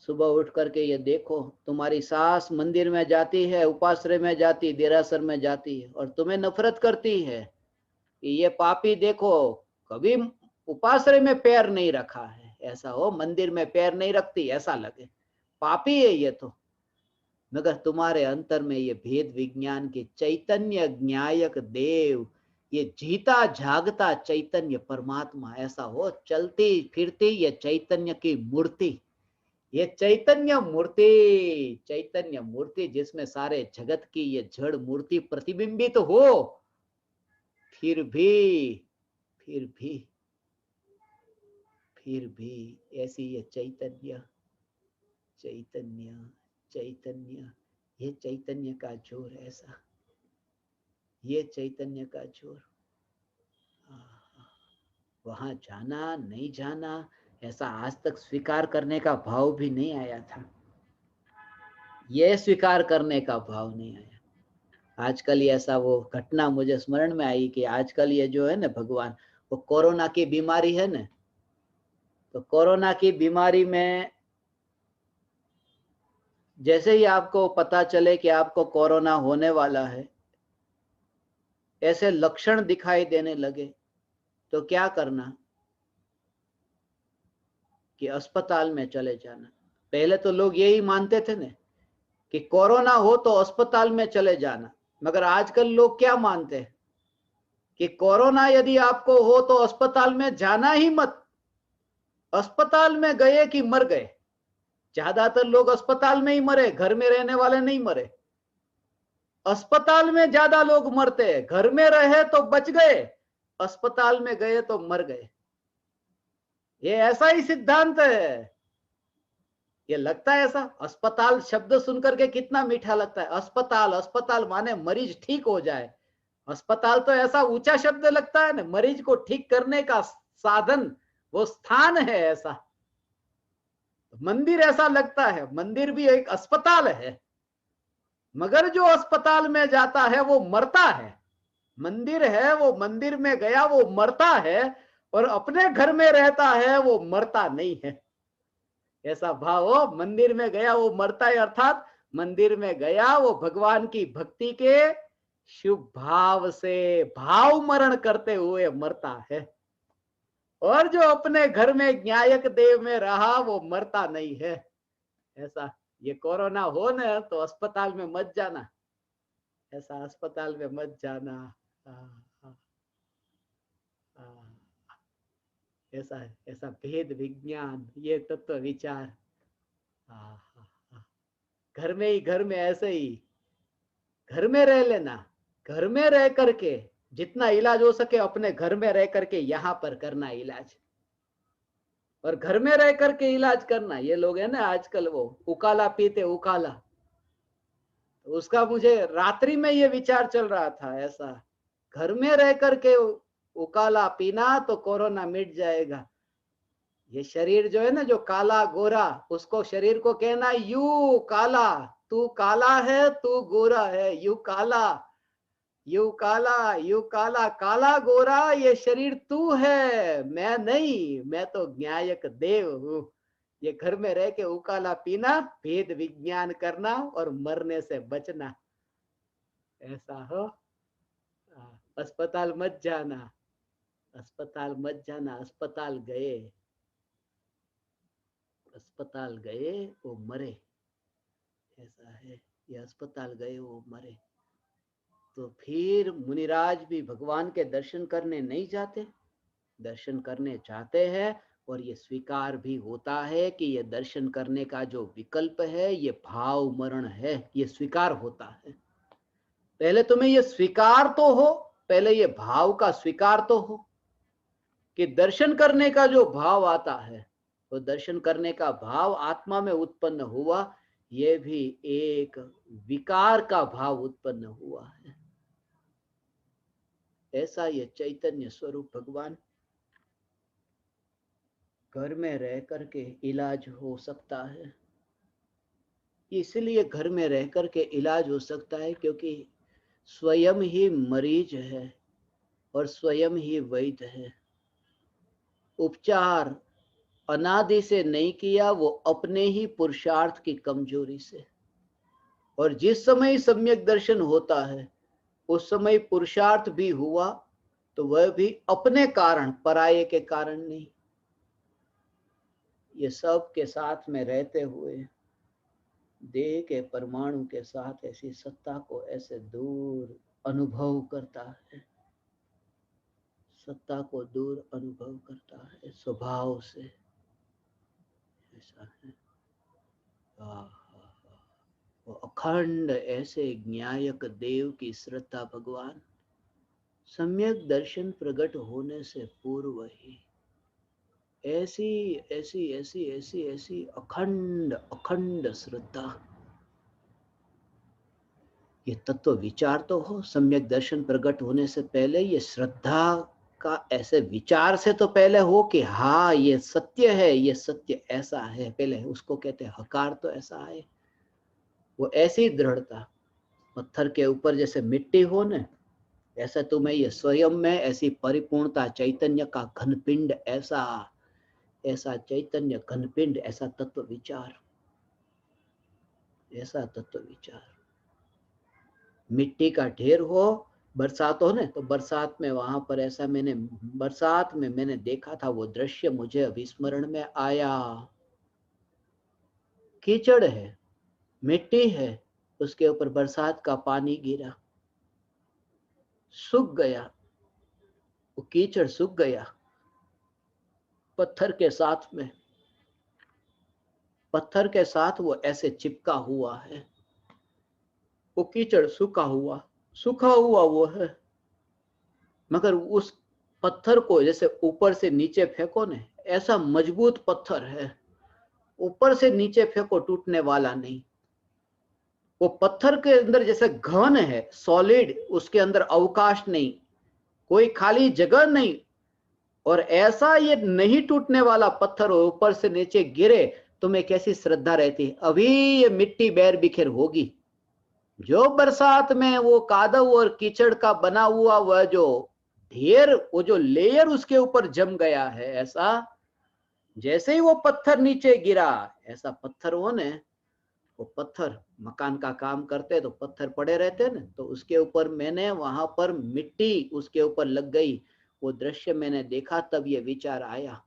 सुबह उठ करके ये देखो, तुम्हारी सास मंदिर में जाती है, उपाश्रय में जाती, देरासर में जाती है और तुम्हें नफरत करती है कि ये पापी देखो कभी उपाश्रय में पैर नहीं रखा है, ऐसा हो मंदिर में पैर नहीं रखती, ऐसा लगे पापी है ये तो। मगर तुम्हारे अंतर में ये भेद विज्ञान के चैतन्य ज्ञायक देव, ये जीता जागता चैतन्य परमात्मा ऐसा हो, चलती फिरती ये चैतन्य की मूर्ति, ये चैतन्य मूर्ति जिसमें सारे जगत की ये जड़ मूर्ति प्रतिबिंबित हो, फिर भी ऐसी ये चैतन्य ये चैतन्य का जोर ऐसा, ये चैतन्य का जोर। वहां जाना नहीं जाना ऐसा आज तक स्वीकार करने का भाव भी नहीं आया था, ये स्वीकार करने का भाव नहीं आया। आजकल ये ऐसा वो घटना मुझे स्मरण में आई कि आजकल ये जो है ना भगवान, वो कोरोना की बीमारी है ना, तो कोरोना की बीमारी में जैसे ही आपको पता चले कि आपको कोरोना होने वाला है, ऐसे लक्षण दिखाई देने लगे तो क्या करना कि अस्पताल में चले जाना। पहले तो लोग यही मानते थे ना कि कोरोना हो तो अस्पताल में चले जाना, मगर आजकल लोग क्या मानते हैं कि कोरोना यदि आपको हो तो अस्पताल में जाना ही मत। अस्पताल में गए कि मर गए, ज्यादातर लोग अस्पताल में ही मरे, घर में रहने वाले नहीं मरे। अस्पताल में ज्यादा लोग मरते हैं, घर में रहे तो बच गए, अस्पताल में गए तो मर गए। ये ऐसा ही सिद्धांत है। ये लगता है ऐसा, अस्पताल शब्द सुनकर के कितना मीठा लगता है। अस्पताल माने मरीज ठीक हो जाए, अस्पताल तो ऐसा ऊंचा शब्द लगता है ना, मरीज को ठीक करने का साधन, वो स्थान है ऐसा। मंदिर ऐसा लगता है, मंदिर भी एक अस्पताल है, मगर जो अस्पताल में जाता है वो मरता है। मंदिर है, वो मंदिर में गया वो मरता है, और अपने घर में रहता है वो मरता नहीं है। ऐसा भाव हो, मंदिर में गया वो मरता है, अर्थात मंदिर में गया वो भगवान की भक्ति के शुभ भाव से भाव मरण करते हुए मरता है। और जो अपने घर में न्यायक देव में रहा वो मरता नहीं है। ऐसा ये कोरोना हो ना तो अस्पताल में मत जाना, ऐसा अस्पताल में मत जाना। ऐसा है, ऐसा भेद विज्ञान, ये तत्व विचार। घर में ही, घर में ऐसे ही घर में रह लेना, घर में रह करके जितना इलाज हो सके अपने घर में रह करके यहाँ पर करना इलाज, और घर में रह करके इलाज करना। ये लोग है ना आजकल वो उकाला पीते, उकाला, तो उसका मुझे रात्रि में ये विचार चल रहा था, ऐसा घर में रह करके उकाला पीना तो कोरोना मिट जाएगा। ये शरीर जो है ना, जो काला गोरा, उसको शरीर को कहना यू काला, तू काला है, तू गोरा है, यू काला, यू काला, यू काला, काला गोरा ये शरीर तू है, मैं नहीं, मैं तो न्यायक देव हूं। ये घर में रह के उकाला पीना, भेद विज्ञान करना और मरने से बचना, ऐसा हो। अस्पताल मत जाना, अस्पताल मत जाना। अस्पताल गए, अस्पताल गए वो मरे, ऐसा है। ये अस्पताल गए वो मरे। तो फिर मुनिराज भी भगवान के दर्शन करने नहीं जाते, दर्शन करने चाहते हैं, और ये स्वीकार भी होता है कि ये दर्शन करने का जो विकल्प है ये भाव मरण है, ये स्वीकार होता है। पहले तुम्हें ये स्वीकार तो हो, पहले ये भाव का स्वीकार तो हो कि दर्शन करने का जो भाव आता है, तो दर्शन करने का भाव आत्मा में उत्पन्न हुआ, ये भी एक विकार का भाव उत्पन्न हुआ है। ऐसा ये चैतन्य स्वरूप भगवान घर में रह करके इलाज हो सकता है। इसलिए घर में रह करके इलाज हो सकता है क्योंकि स्वयं ही मरीज है और स्वयं ही वैद्य है। उपचार अनादि से नहीं किया, वो अपने ही पुरुषार्थ की कमजोरी से। और जिस समय सम्यक दर्शन होता है उस समय पुरुषार्थ भी हुआ, तो वह भी अपने कारण, पराये के कारण नहीं। ये सब के साथ में रहते हुए देह के परमाणु के साथ ऐसी सत्ता को ऐसे दूर अनुभव करता है, सत्ता को दूर अनुभव करता है स्वभाव से, ऐसा है। वो अखंड ऐसे न्यायक देव की श्रद्धा भगवान सम्यक दर्शन प्रकट होने से पूर्व ही ऐसी ऐसी ऐसी ऐसी ऐसी अखंड अखंड श्रद्धा। ये तत्व विचार तो हो, सम्यक दर्शन प्रकट होने से पहले ये श्रद्धा का ऐसे विचार से तो पहले हो कि हाँ ये सत्य है, ये सत्य ऐसा है, पहले उसको कहते हैं हकार, तो ऐसा है। वो ऐसी दृढ़ता, पत्थर के ऊपर जैसे मिट्टी हो न, ऐसा तुम्हें ये स्वयं में ऐसी परिपूर्णता, चैतन्य का घनपिंड, ऐसा ऐसा चैतन्य घनपिंड, ऐसा तत्व विचार, ऐसा तत्व विचार। मिट्टी का ढेर हो, बरसात हो ना, तो बरसात में वहां पर ऐसा मैंने बरसात में मैंने देखा था, वो दृश्य मुझे अभी स्मरण में आया। कीचड़ है, मिट्टी है, उसके ऊपर बरसात का पानी गिरा, सूख गया, वो कीचड़ सूख गया। पत्थर के साथ में, पत्थर के साथ वो ऐसे चिपका हुआ है, वो कीचड़ सूखा हुआ, सूखा हुआ वो है, मगर उस पत्थर को जैसे ऊपर से नीचे फेंको ने, ऐसा मजबूत पत्थर है, ऊपर से नीचे फेंको टूटने वाला नहीं। वो पत्थर के अंदर जैसे घन है, सॉलिड, उसके अंदर अवकाश नहीं, कोई खाली जगह नहीं, और ऐसा ये नहीं टूटने वाला पत्थर ऊपर से नीचे गिरे, तुम्हें कैसी श्रद्धा रहती। अभी ये मिट्टी बैर बिखेर होगी, जो बरसात में वो कादव और कीचड़ का बना हुआ वह जो ढेर, वो जो लेयर उसके ऊपर जम गया है, ऐसा जैसे ही वो पत्थर नीचे गिरा, ऐसा पत्थर वो ने, वो पत्थर मकान का काम करते तो पत्थर पड़े रहते ना, तो उसके ऊपर मैंने वहां पर मिट्टी उसके ऊपर लग गई। वो दृश्य मैंने देखा, तब ये विचार आया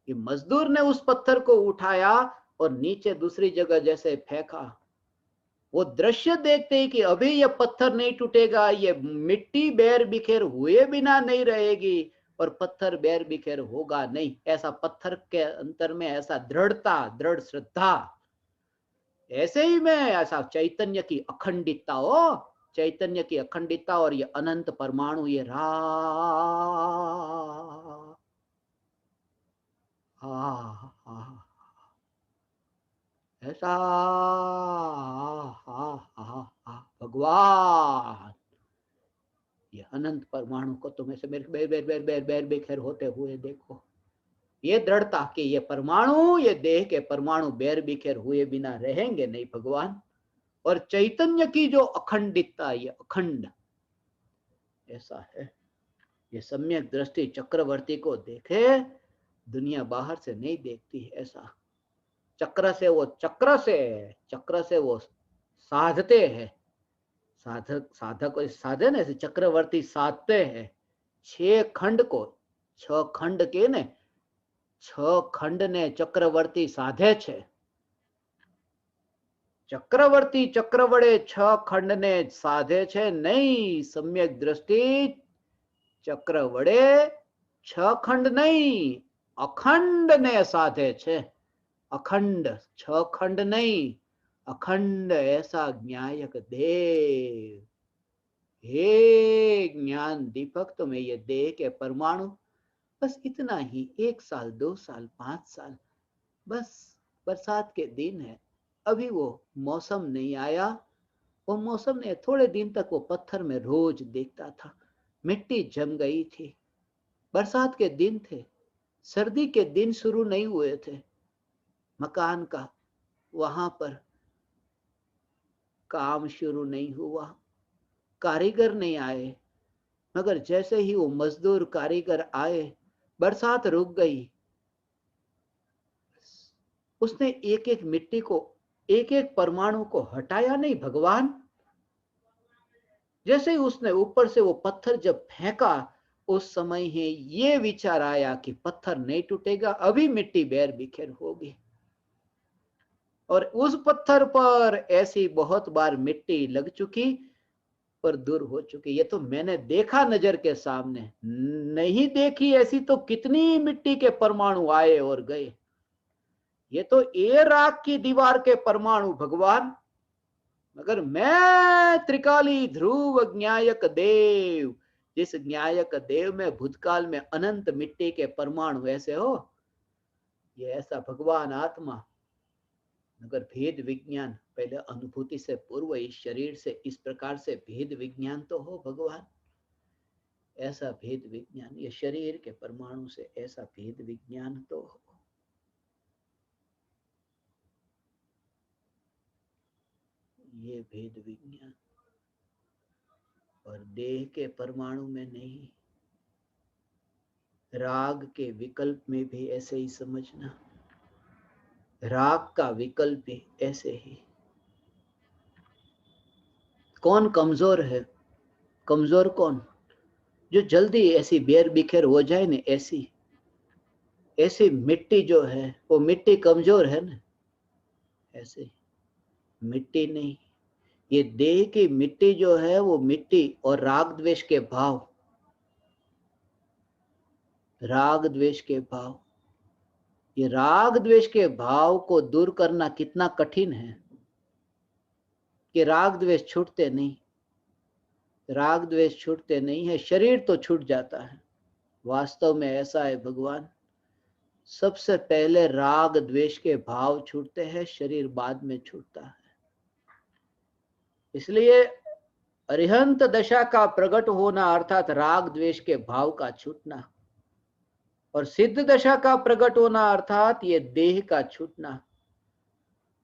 कि मजदूर ने उस पत्थर को उठाया और नीचे दूसरी जगह जैसे फेंका। वो दृश्य देखते ही कि अभी ये पत्थर नहीं टूटेगा, ये मिट्टी बैर बिखेर हुए बिना नहीं रहेगी, और पत्थर बैर बिखेर होगा नहीं। ऐसा पत्थर के अंतर में ऐसा दृढ़ता, दृढ़ श्रद्धा, ऐसे ही में ऐसा चैतन्य की अखंडितता हो, चैतन्य की अखंडितता, और ये अनंत परमाणु, ये ऐसा भगवान, ये अनंत परमाणु को तुम ऐसे मेरे बैर बैर बैर बैर बैर बेखैर होते हुए देखो। ये दृढ़ता कि ये परमाणु, ये देह के परमाणु बैर बिखेर हुए बिना रहेंगे नहीं भगवान। और चैतन्य की जो अखंडितता, ये अखंड ऐसा है। ये सम्यक दृष्टि चक्रवर्ती को देखे, दुनिया बाहर से नहीं देखती ऐसा। चक्र से वो साधते हैं, साधक साधे ना, ऐसे चक्रवर्ती साधते हैं 6 खंड को, 6 खंड के ने 6 खंड ने चक्रवर्ती साधे छे। चक्रवर्ती चक्र वडे 6 खंड ने साधे छे नहीं, सम्यक दृष्टि चक्र वडे 6 खंड नहीं, अखंड ने साधे छे। अखंड, 6 खंड नहीं, अखंड ऐसा ज्ञायक देव। हे ज्ञान दीपक, तुम्हें ये देह के परमाणु, बस इतना ही, 1 साल 2 साल 5 साल, बस बरसात के दिन है, अभी वो मौसम नहीं आया। वो मौसम ने थोड़े दिन तक वो पत्थर में रोज देखता था, मिट्टी जम गई थी, बरसात के दिन थे, सर्दी के दिन शुरू नहीं हुए थे, मकान का वहां पर काम शुरू नहीं हुआ, कारीगर नहीं आए। मगर जैसे ही वो मजदूर कारीगर आए, बरसात रुक गई। उसने एक एक मिट्टी को, एक एक परमाणु को हटाया नहीं भगवान। जैसे ही उसने ऊपर से वो पत्थर जब फेंका, उस समय ही ये विचार आया कि पत्थर नहीं टूटेगा, अभी मिट्टी बैर बिखेर होगी। और उस पत्थर पर ऐसी बहुत बार मिट्टी लग चुकी, पर दूर हो चुकी। ये तो मैंने देखा नजर के सामने, नहीं देखी ऐसी तो कितनी मिट्टी के परमाणु आए और गए। ये तो ए राख की दीवार के परमाणु भगवान। मगर मैं त्रिकाली ध्रुव ज्ञायक देव, जिस ज्ञायक देव में भूतकाल में अनंत मिट्टी के परमाणु ऐसे हो, ये ऐसा भगवान आत्मा। मगर भेद विज्ञान पहले अनुभूति से पूर्व इस शरीर से इस प्रकार से भेद विज्ञान तो हो भगवान। ऐसा भेद विज्ञान, ये शरीर के परमाणु से ऐसा भेद विज्ञान तो हो। ये भेद विज्ञान, और देह के परमाणु में नहीं, राग के विकल्प में भी ऐसे ही समझना, राग का विकल्प भी ऐसे ही। कौन कमजोर है? कमजोर कौन? जो जल्दी ऐसी बेर बिखेर हो जाए ना, ऐसी ऐसी मिट्टी जो है, वो मिट्टी कमजोर है ना। ऐसे मिट्टी नहीं, ये देह की मिट्टी जो है, वो मिट्टी और राग द्वेष के भाव, राग द्वेष के भाव, ये राग द्वेष के भाव को दूर करना कितना कठिन है कि राग द्वेष छूटते नहीं, राग द्वेष छूटते नहीं है। शरीर तो छूट जाता है, वास्तव में ऐसा है भगवान। सबसे पहले राग द्वेष के भाव छूटते हैं, शरीर बाद में छूटता है। इसलिए अरिहंत दशा का प्रकट होना अर्थात राग द्वेष के भाव का छूटना, और सिद्ध दशा का प्रकट होना अर्थात ये देह का छूटना।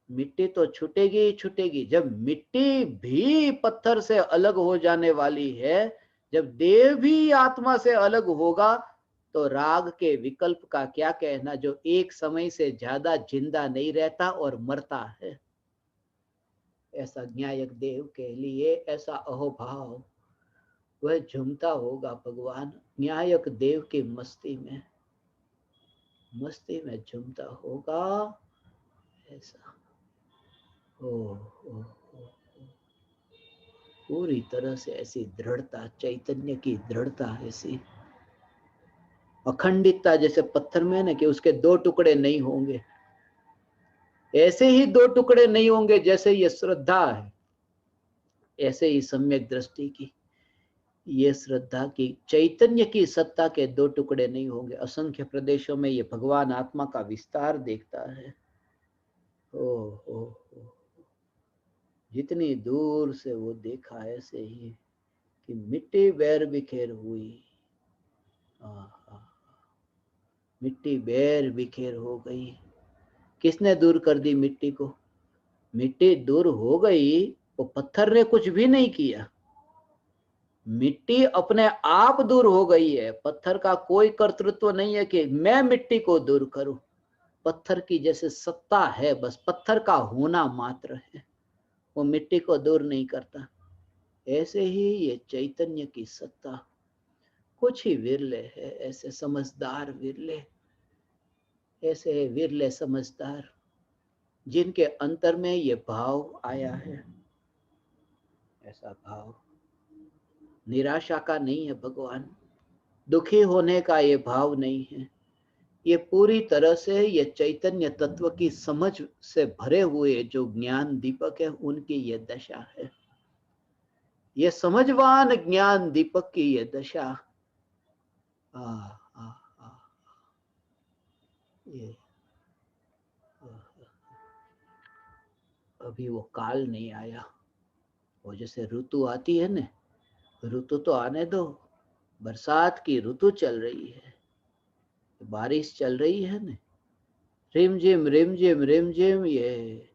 मिट्टी तो छूटेगी ही छूटेगी। जब मिट्टी भी पत्थर से अलग हो जाने वाली है, जब देह भी आत्मा से अलग होगा, तो राग के विकल्प का क्या कहना, जो एक समय से ज्यादा जिंदा नहीं रहता और मरता है। ऐसा न्यायक देव के लिए ऐसा अहोभाव, वह झूमता होगा भगवान न्यायक देव की मस्ती में झूमता होगा। ऐसा ओ पूरी तरह से ऐसी दृढ़ता, चैतन्य की दृढ़ता, ऐसी अखंडितता, जैसे पत्थर में ना कि उसके दो टुकड़े नहीं होंगे, ऐसे ही दो टुकड़े नहीं होंगे। जैसे ये श्रद्धा है, ऐसे ही सम्यक दृष्टि की, ये श्रद्धा की, चैतन्य की सत्ता के दो टुकड़े नहीं होंगे। असंख्य प्रदेशों में ये भगवान आत्मा का विस्तार देखता है। ओ जितनी दूर से वो देखा, ऐसे ही कि मिट्टी बैर बिखेर हुई, मिट्टी बैर बिखेर हो गई। किसने दूर कर दी मिट्टी को? मिट्टी दूर हो गई, वो पत्थर ने कुछ भी नहीं किया। मिट्टी अपने आप दूर हो गई है। पत्थर का कोई कर्तृत्व नहीं है कि मैं मिट्टी को दूर करूं। पत्थर की जैसे सत्ता है, बस पत्थर का होना मात्र है, वो मिट्टी को दूर नहीं करता। ऐसे ही ये चैतन्य की सत्ता कुछ ही विरले है, ऐसे समझदार विरले, ऐसे विरले समझदार जिनके अंतर में ये भाव आया है। ऐसा भाव निराशा का नहीं है भगवान, दुखी होने का ये भाव नहीं है। ये पूरी तरह से ये चैतन्य तत्व की समझ से भरे हुए जो ज्ञान दीपक है, उनकी ये दशा है। ये समझवान ज्ञान दीपक की ये दशा। ये अभी वो काल नहीं आया। वो जैसे ऋतु आती है ना, ऋतु तो आने दो। बरसात की ऋतु चल रही है, बारिश चल रही है ना, रिमझिम रिमझिम रिमझिम, ये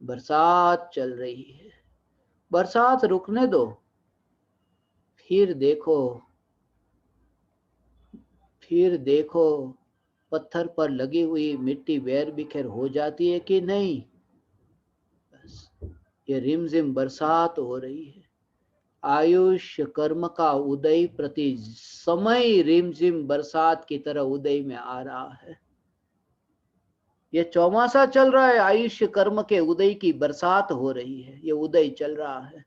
बरसात चल रही है। बरसात रुकने दो, फिर देखो पत्थर पर लगी हुई मिट्टी बैर बिखेर हो जाती है कि नहीं। बस ये रिमझिम बरसात हो रही है। आयुष्य कर्म का उदय प्रति समय रिमझिम बरसात की तरह उदय में आ रहा है। ये चौमासा चल रहा है, आयुष्य कर्म के उदय की बरसात हो रही है। ये उदय चल रहा है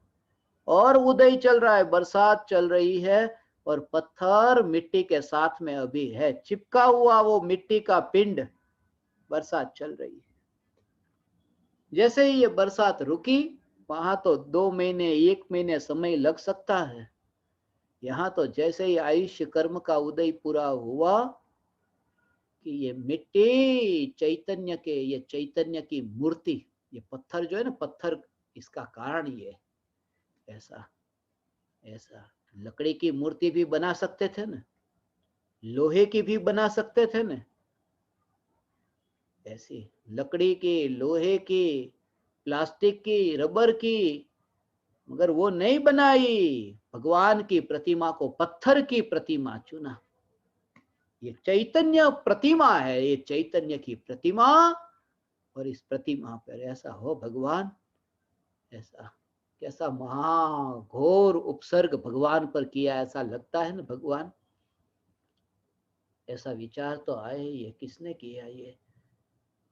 और उदय चल रहा है, बरसात चल रही है, और पत्थर मिट्टी के साथ में अभी है, चिपका हुआ वो मिट्टी का पिंड। बरसात चल रही है। जैसे ही ये बरसात रुकी, वहां तो 2 महीने 1 महीने समय लग सकता है। यहाँ तो जैसे ही आयुष्य कर्म का उदय पूरा हुआ कि ये मिट्टी चैतन्य के, ये चैतन्य की मूर्ति, ये पत्थर जो है ना, पत्थर इसका कारण ये ऐसा लकड़ी की मूर्ति भी बना सकते थे ना, लोहे की भी बना सकते थे ना, ऐसी लकड़ी की, लोहे की, प्लास्टिक की, रबर की, मगर वो नहीं बनाई। भगवान की प्रतिमा को पत्थर की प्रतिमा चुना। ये चैतन्य प्रतिमा है, ये चैतन्य की प्रतिमा, और इस प्रतिमा पर ऐसा हो भगवान, ऐसा कैसा महाघोर उपसर्ग भगवान पर किया, ऐसा लगता है ना भगवान। ऐसा विचार तो आए, ये किसने किया ये?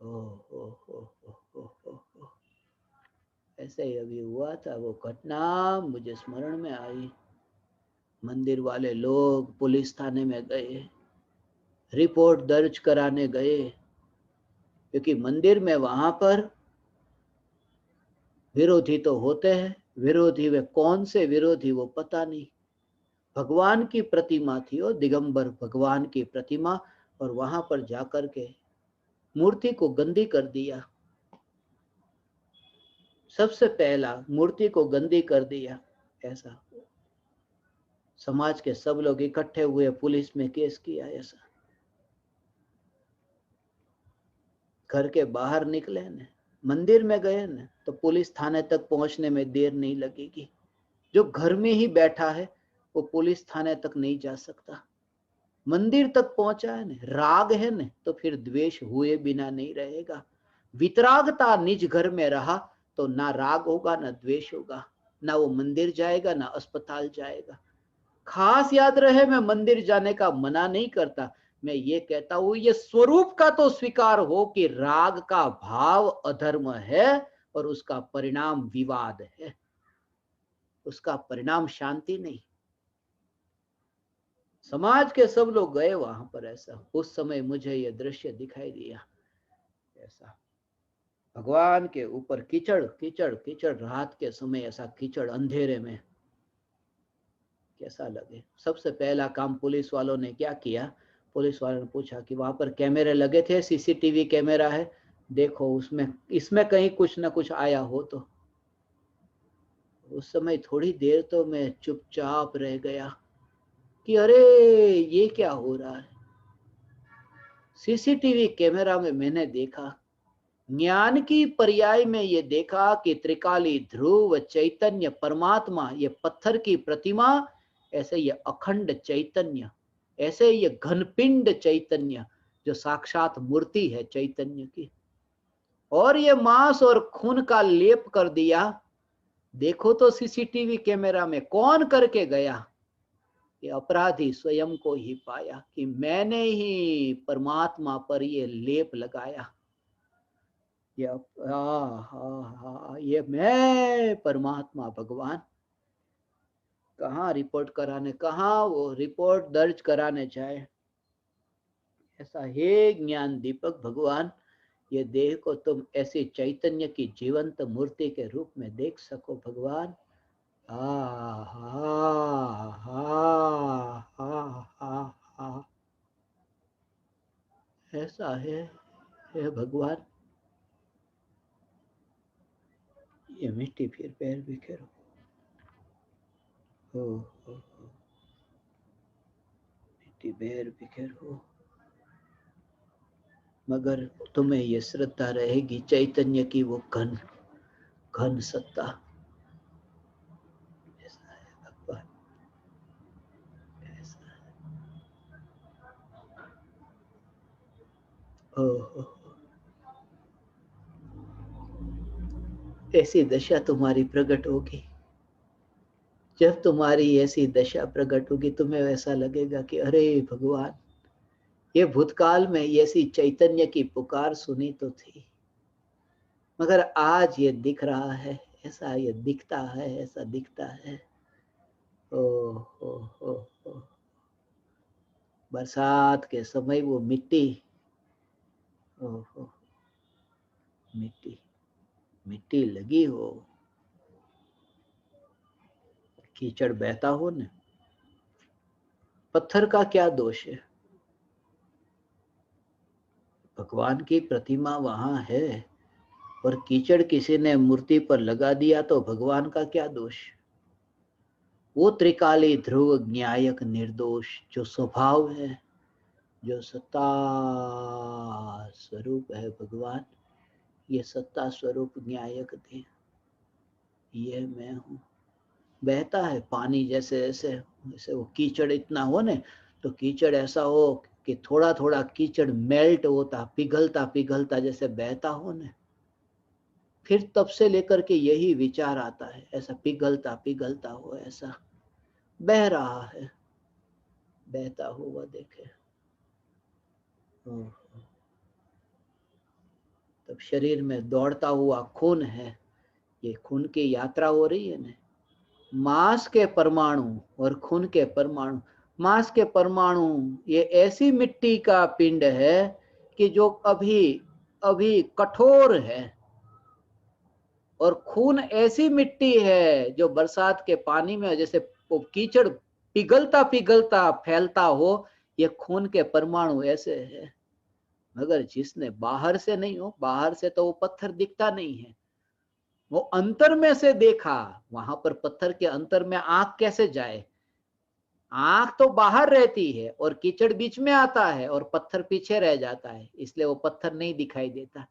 ओ ऐसे ही अभी हुआ था वो घटना, मुझे स्मरण में आई। मंदिर वाले लोग पुलिस थाने में गए, रिपोर्ट दर्ज कराने गए, क्योंकि मंदिर में वहां पर विरोधी तो होते हैं, विरोधी वे कौन से विरोधी वो पता नहीं। भगवान की प्रतिमा थी, और दिगंबर भगवान की प्रतिमा, और वहां पर जाकर के मूर्ति को गंदी कर दिया। सबसे पहला मूर्ति को गंदी कर दिया, ऐसा समाज के सब लोग इकट्ठे हुए, पुलिस में केस किया। ऐसा घर के बाहर निकले न, मंदिर में गए न, तो पुलिस थाने तक पहुंचने में देर नहीं लगेगी। जो घर में ही बैठा है वो पुलिस थाने तक नहीं जा सकता, मंदिर तक पहुंचा है न, राग है न, तो फिर द्वेष हुए बिना नहीं रहेगा। वितरागता निज घर में रहा तो ना राग होगा ना द्वेष होगा, ना वो मंदिर जाएगा ना अस्पताल जाएगा। खास याद रहे, मैं मंदिर जाने का मना नहीं करता, मैं ये कहता हूं ये स्वरूप का तो स्वीकार हो कि राग का भाव अधर्म है और उसका परिणाम विवाद है, उसका परिणाम शांति नहीं। समाज के सब लोग गए वहां पर। ऐसा उस समय मुझे यह दृश्य दिखाई दिया। ऐसा भगवान के ऊपर कीचड़ कीचड़ कीचड़, रात के समय ऐसा कीचड़ अंधेरे में, कैसा लगे। सबसे पहला काम पुलिस वालों ने क्या किया, पुलिस वालों ने पूछा कि वहां पर कैमरे लगे थे, सीसीटीवी कैमरा है, देखो उसमें इसमें कहीं कुछ ना कुछ आया हो तो। उस समय थोड़ी देर तो मैं चुपचाप रह गया कि अरे ये क्या हो रहा है। सीसीटीवी कैमरा में मैंने देखा, ज्ञान की पर्याय में ये देखा कि त्रिकाली ध्रुव चैतन्य परमात्मा, ये पत्थर की प्रतिमा, ऐसे ये अखंड चैतन्य, ऐसे ये घनपिंड चैतन्य जो साक्षात मूर्ति है चैतन्य की, और ये मांस और खून का लेप कर दिया। देखो तो सीसीटीवी कैमरा में कौन करके गया, ये अपराधी स्वयं को ही पाया कि मैंने ही परमात्मा पर ये लेप लगाया। ये मैं परमात्मा भगवान। कहाँ रिपोर्ट कराने, कहाँ वो रिपोर्ट दर्ज कराने जाए। ऐसा हे ज्ञान दीपक भगवान, ये देह को तुम ऐसी चैतन्य की जीवंत मूर्ति के रूप में देख सको भगवान। हा हा हा हा हा, ऐसा है हे भगवान। ये मिट्टी फिर पैर बिखेरो, हो मिट्टी पैर बिखेर हो। मगर तुम्हें ये श्रद्धा रहेगी चैतन्य की वो घन घन सत्ता। ऐसा है भगवान, ऐसा है। ओहो, ऐसी दशा तुम्हारी प्रकट होगी। जब तुम्हारी ऐसी दशा प्रकट होगी, तुम्हें ऐसा लगेगा कि अरे भगवान, ये भूतकाल में ऐसी चैतन्य की पुकार सुनी तो थी, मगर आज ये दिख रहा है, ऐसा ये दिखता है, ऐसा दिखता है। ओ हो हो हो। बरसात के समय वो मिट्टी, ओहो, मिट्टी मिट्टी लगी हो, कीचड़ बहता हो न, पत्थर का क्या दोष है। भगवान की प्रतिमा वहां है और कीचड़ किसी ने मूर्ति पर लगा दिया तो भगवान का क्या दोष। वो त्रिकाली ध्रुव न्यायक निर्दोष जो स्वभाव है, जो सत्ता स्वरूप है भगवान, ये सत्ता स्वरूप न्यायक थे, ये मैं हूं। बहता है पानी जैसे जैसे, जैसे वो कीचड़ इतना हो न, तो कीचड़ ऐसा हो कि थोड़ा थोड़ा कीचड़ मेल्ट होता, पिघलता पिघलता जैसे बहता हो न, फिर तब से लेकर के यही विचार आता है, ऐसा पिघलता पिघलता हो, ऐसा बह रहा है, बहता हुआ देखे। तब शरीर में दौड़ता हुआ खून है, ये खून की यात्रा हो रही है ना, मांस के परमाणु और खून के परमाणु। मांस के परमाणु ये ऐसी मिट्टी का पिंड है कि जो अभी अभी कठोर है, और खून ऐसी मिट्टी है जो बरसात के पानी में जैसे कीचड़ पिघलता पिघलता फैलता हो, ये खून के परमाणु ऐसे है। मगर जिसने बाहर से नहीं हो, बाहर से तो वो पत्थर दिखता नहीं है, वो अंतर में से देखा। वहां पर पत्थर के अंतर में आंख कैसे जाए? आंख तो बाहर रहती है और कीचड़ बीच में आता है और पत्थर पीछे रह जाता है, इसलिए वो पत्थर नहीं दिखाई देता।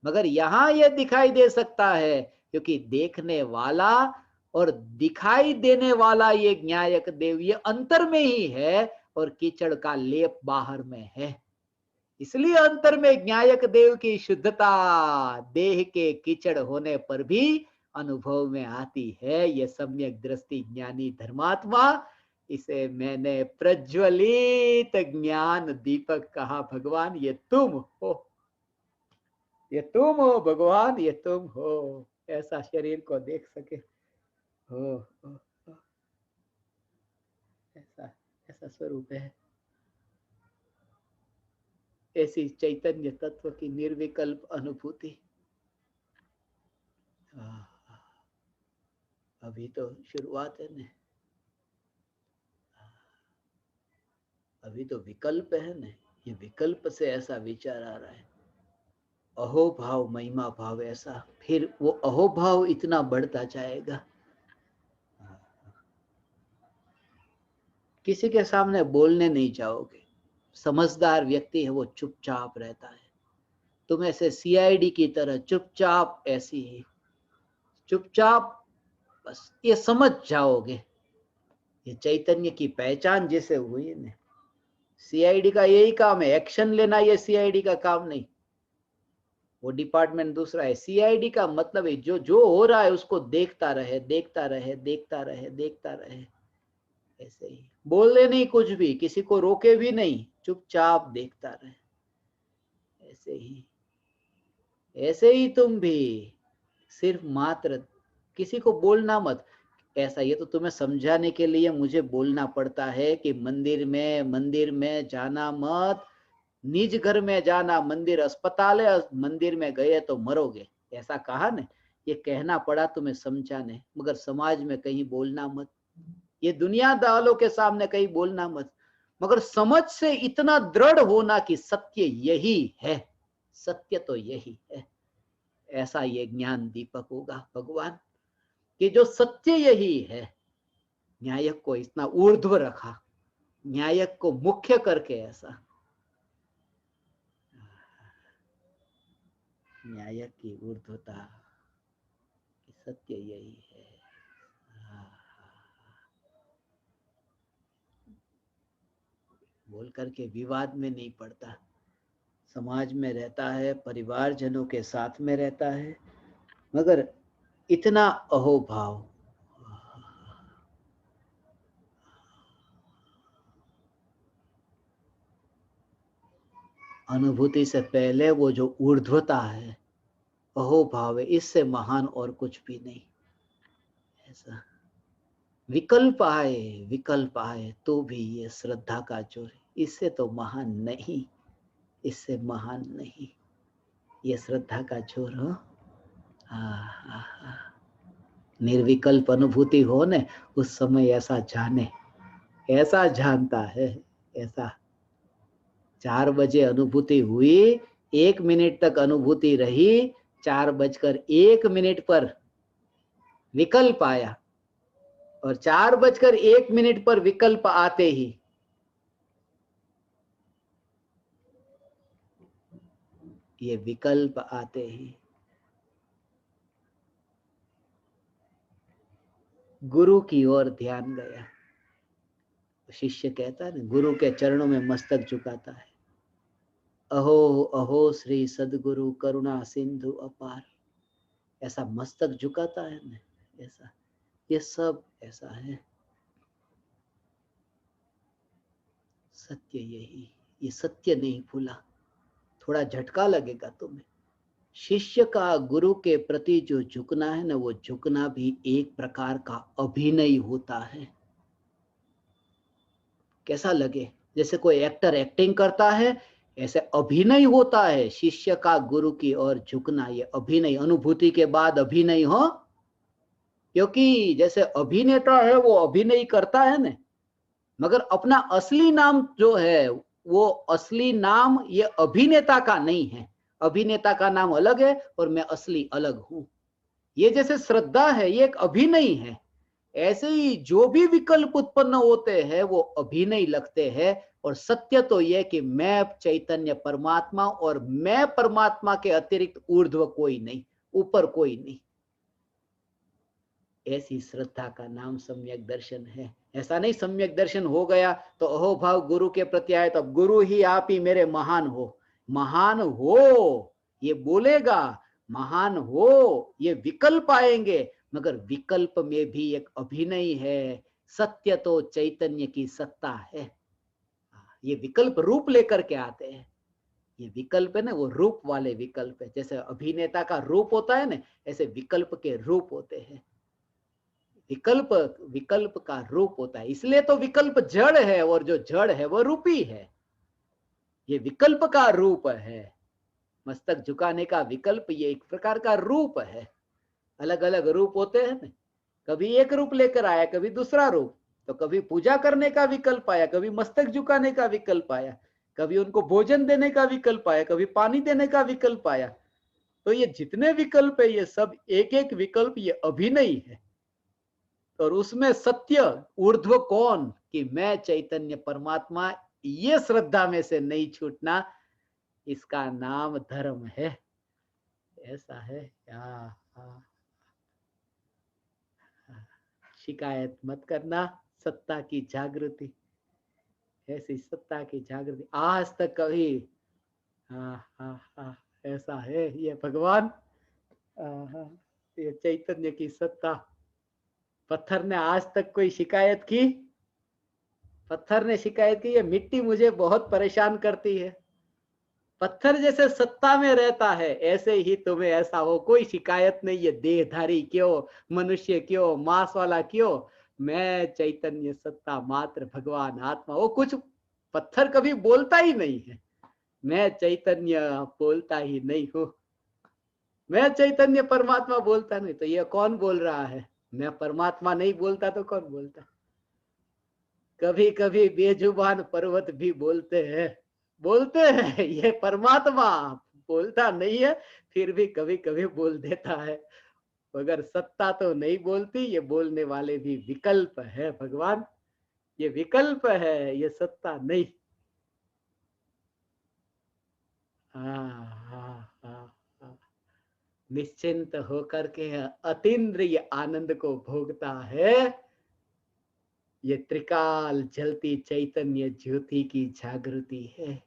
मगर यहां यह दिखाई दे सकता है क्योंकि देखने वाला और दिखाई देने वाला ये न्यायक देव ये अंतर में ही है और कीचड़ का लेप बाहर में है। इसलिए अंतर में न्यायक देव की शुद्धता देह के कीचड़ होने पर भी अनुभव में आती है। ये सम्यक दृष्टि ज्ञानी धर्मात्मा, इसे मैंने प्रज्वलित ज्ञान दीपक कहा। भगवान ये तुम हो, ये तुम हो भगवान, ये तुम हो। ऐसा शरीर को देख सके हो, ऐसा ऐसा स्वरूप है। ऐसी चैतन्य तत्व की निर्विकल्प अनुभूति। अभी तो शुरुआत है ना, अभी तो विकल्प है ना। ये विकल्प से ऐसा विचार आ रहा है, अहो भाव महिमा भाव, ऐसा फिर वो अहो भाव इतना बढ़ता जाएगा। किसी के सामने बोलने नहीं जाओगे। समझदार व्यक्ति है वो चुपचाप रहता है। तुम ऐसे सीआईडी की तरह चुपचाप, ऐसी ही चुपचाप बस ये समझ जाओगे। ये चैतन्य की पहचान जैसे हुई ना, सीआईडी का यही काम है, एक्शन लेना। ये सीआईडी का काम नहीं, वो डिपार्टमेंट दूसरा है। सीआईडी का मतलब है जो जो हो रहा है उसको देखता रहे, देखता रहे, देखता रहे, देखता रहे। ऐसे ही बोले नहीं कुछ भी, किसी को रोके भी नहीं, चुपचाप देखता रहे। ऐसे ही तुम भी सिर्फ मात्र किसी को बोलना मत। ऐसा ये तो तुम्हें समझाने के लिए मुझे बोलना पड़ता है कि मंदिर में जाना मत, निज घर में जाना, मंदिर अस्पताल है, मंदिर में गए तो मरोगे, ऐसा कहा ने। ये कहना पड़ा तुम्हें समझाने, मगर समाज में कहीं बोलना मत, ये दुनिया वालों के सामने कहीं बोलना मत, मगर समझ से इतना दृढ़ होना कि सत्य यही है, सत्य तो यही है। ऐसा ये ज्ञान दीपक होगा भगवान कि जो सत्य यही है। न्यायक को इतना ऊर्ध्व रखा, न्यायक को मुख्य करके, ऐसा न्यायक की ऊर्ध्वता, सत्य यही है। बोल करके विवाद में नहीं पड़ता, समाज में रहता है, परिवारजनों के साथ में रहता है, मगर इतना अहोभाव। अनुभूति से पहले वो जो ऊर्ध्वता है, अहोभाव है, इससे महान और कुछ भी नहीं। ऐसा विकल्प आए तो भी ये श्रद्धा का जोर है, इससे तो महान नहीं, इससे महान नहीं, ये श्रद्धा का जोर हो। निर्विकल्प अनुभूति हो ने, उस समय ऐसा जाने, ऐसा जानता है। ऐसा 4 बजे अनुभूति हुई, 1 मिनट तक अनुभूति रही, 4:01 पर विकल्प आया, और 4:01 पर विकल्प आते ही ये विकल्प आते ही गुरु की ओर ध्यान गया। शिष्य कहता है ना, गुरु के चरणों में मस्तक झुकाता है, अहो अहो श्री सदगुरु करुणा सिंधु अपार, ऐसा मस्तक झुकाता है ना। ऐसा ये सब ऐसा है, सत्य यही, ये सत्य नहीं भूला। थोड़ा झटका लगेगा तुम्हें, शिष्य का गुरु के प्रति जो झुकना है ना, वो झुकना भी एक प्रकार का अभिनय होता है। कैसा लगे, जैसे कोई एक्टर एक्टिंग करता है, ऐसे अभिनय होता है। शिष्य का गुरु की ओर झुकना, ये अभिनय, अनुभूति के बाद अभिनय हो, क्योंकि जैसे अभिनेता है वो अभिनय करता है ना, मगर अपना असली नाम जो है, वो असली नाम ये अभिनेता का नहीं है। अभिनेता का नाम अलग है और मैं असली अलग हूं। ये जैसे श्रद्धा है, ये एक अभिनय है। ऐसे ही जो भी विकल्प उत्पन्न होते हैं वो अभिनय लगते हैं, और सत्य तो यह कि मैं चैतन्य परमात्मा, और मैं परमात्मा के अतिरिक्त ऊर्ध्व कोई नहीं, ऊपर कोई नहीं। ऐसी श्रद्धा का नाम सम्यक दर्शन है। ऐसा नहीं सम्यक दर्शन हो गया तो अहोभाव गुरु के प्रति आए, तो अब गुरु ही आप ही मेरे महान हो। महान हो ये बोलेगा, महान हो ये विकल्प आएंगे, मगर विकल्प में भी एक अभिनय है। सत्य तो चैतन्य की सत्ता है। ये विकल्प रूप लेकर के आते हैं। ये विकल्प है ना, वो रूप वाले विकल्प है। जैसे अभिनेता का रूप होता है ना, ऐसे विकल्प के रूप होते हैं। विकल्प विकल्प का रूप होता है, इसलिए तो विकल्प जड़ है, और जो जड़ है वो रूपी है। ये विकल्प का रूप है। मस्तक झुकाने का विकल्प ये एक प्रकार का रूप है। अलग अलग रूप होते हैं ना, कभी एक रूप लेकर आया, कभी दूसरा रूप। तो कभी पूजा करने का विकल्प आया, कभी मस्तक झुकाने का विकल्प आया, कभी उनको भोजन देने का विकल्प आया, कभी पानी देने का विकल्प आया। तो ये जितने विकल्प है, ये सब एक एक विकल्प ये अभिनय है। और उसमें सत्य ऊर्ध्व कौन, कि मैं चैतन्य परमात्मा, ये श्रद्धा में से नहीं छूटना, इसका नाम धर्म है। ऐसा है क्या? शिकायत मत करना, सत्ता की जागृति, ऐसी सत्ता की जागृति आज तक कभी। हाँ हाँ हाँ, ऐसा है ये भगवान। हाँ, ये चैतन्य की सत्ता। पत्थर ने आज तक कोई शिकायत की? पत्थर ने शिकायत की, ये मिट्टी मुझे बहुत परेशान करती है। पत्थर जैसे सत्ता में रहता है, ऐसे ही तुम्हें ऐसा हो, कोई शिकायत नहीं। ये देहधारी क्यों, मनुष्य क्यों, मांस वाला क्यों, मैं चैतन्य सत्ता मात्र भगवान आत्मा, वो कुछ पत्थर कभी बोलता ही नहीं है। मैं चैतन्य बोलता ही नहीं हूँ। मैं चैतन्य परमात्मा बोलता नहीं, तो ये कौन बोल रहा है? मैं परमात्मा नहीं बोलता तो कौन बोलता? कभी कभी बेजुबान पर्वत भी बोलते हैं। बोलते हैं, ये परमात्मा बोलता नहीं है, फिर भी कभी कभी बोल देता है। मगर सत्ता तो नहीं बोलती, ये बोलने वाले भी विकल्प है भगवान। ये विकल्प है, ये सत्ता नहीं। हाँ हाँ हाँ हाँ। निश्चिंत होकर के अतीन्द्रिय आनंद को भोगता है। ये त्रिकाल जलती चैतन्य ज्योति की जागृति है।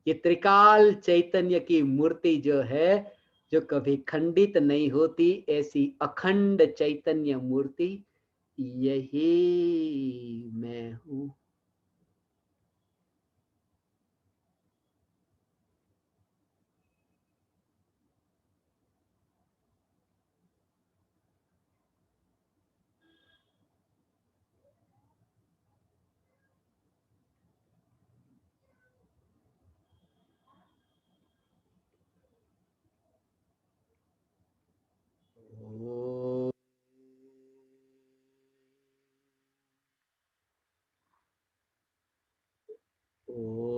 ये त्रिकाल चैतन्य की मूर्ति जो है, जो कभी खंडित नहीं होती, ऐसी अखंड चैतन्य मूर्ति यही मैं हूं। ओ, ओ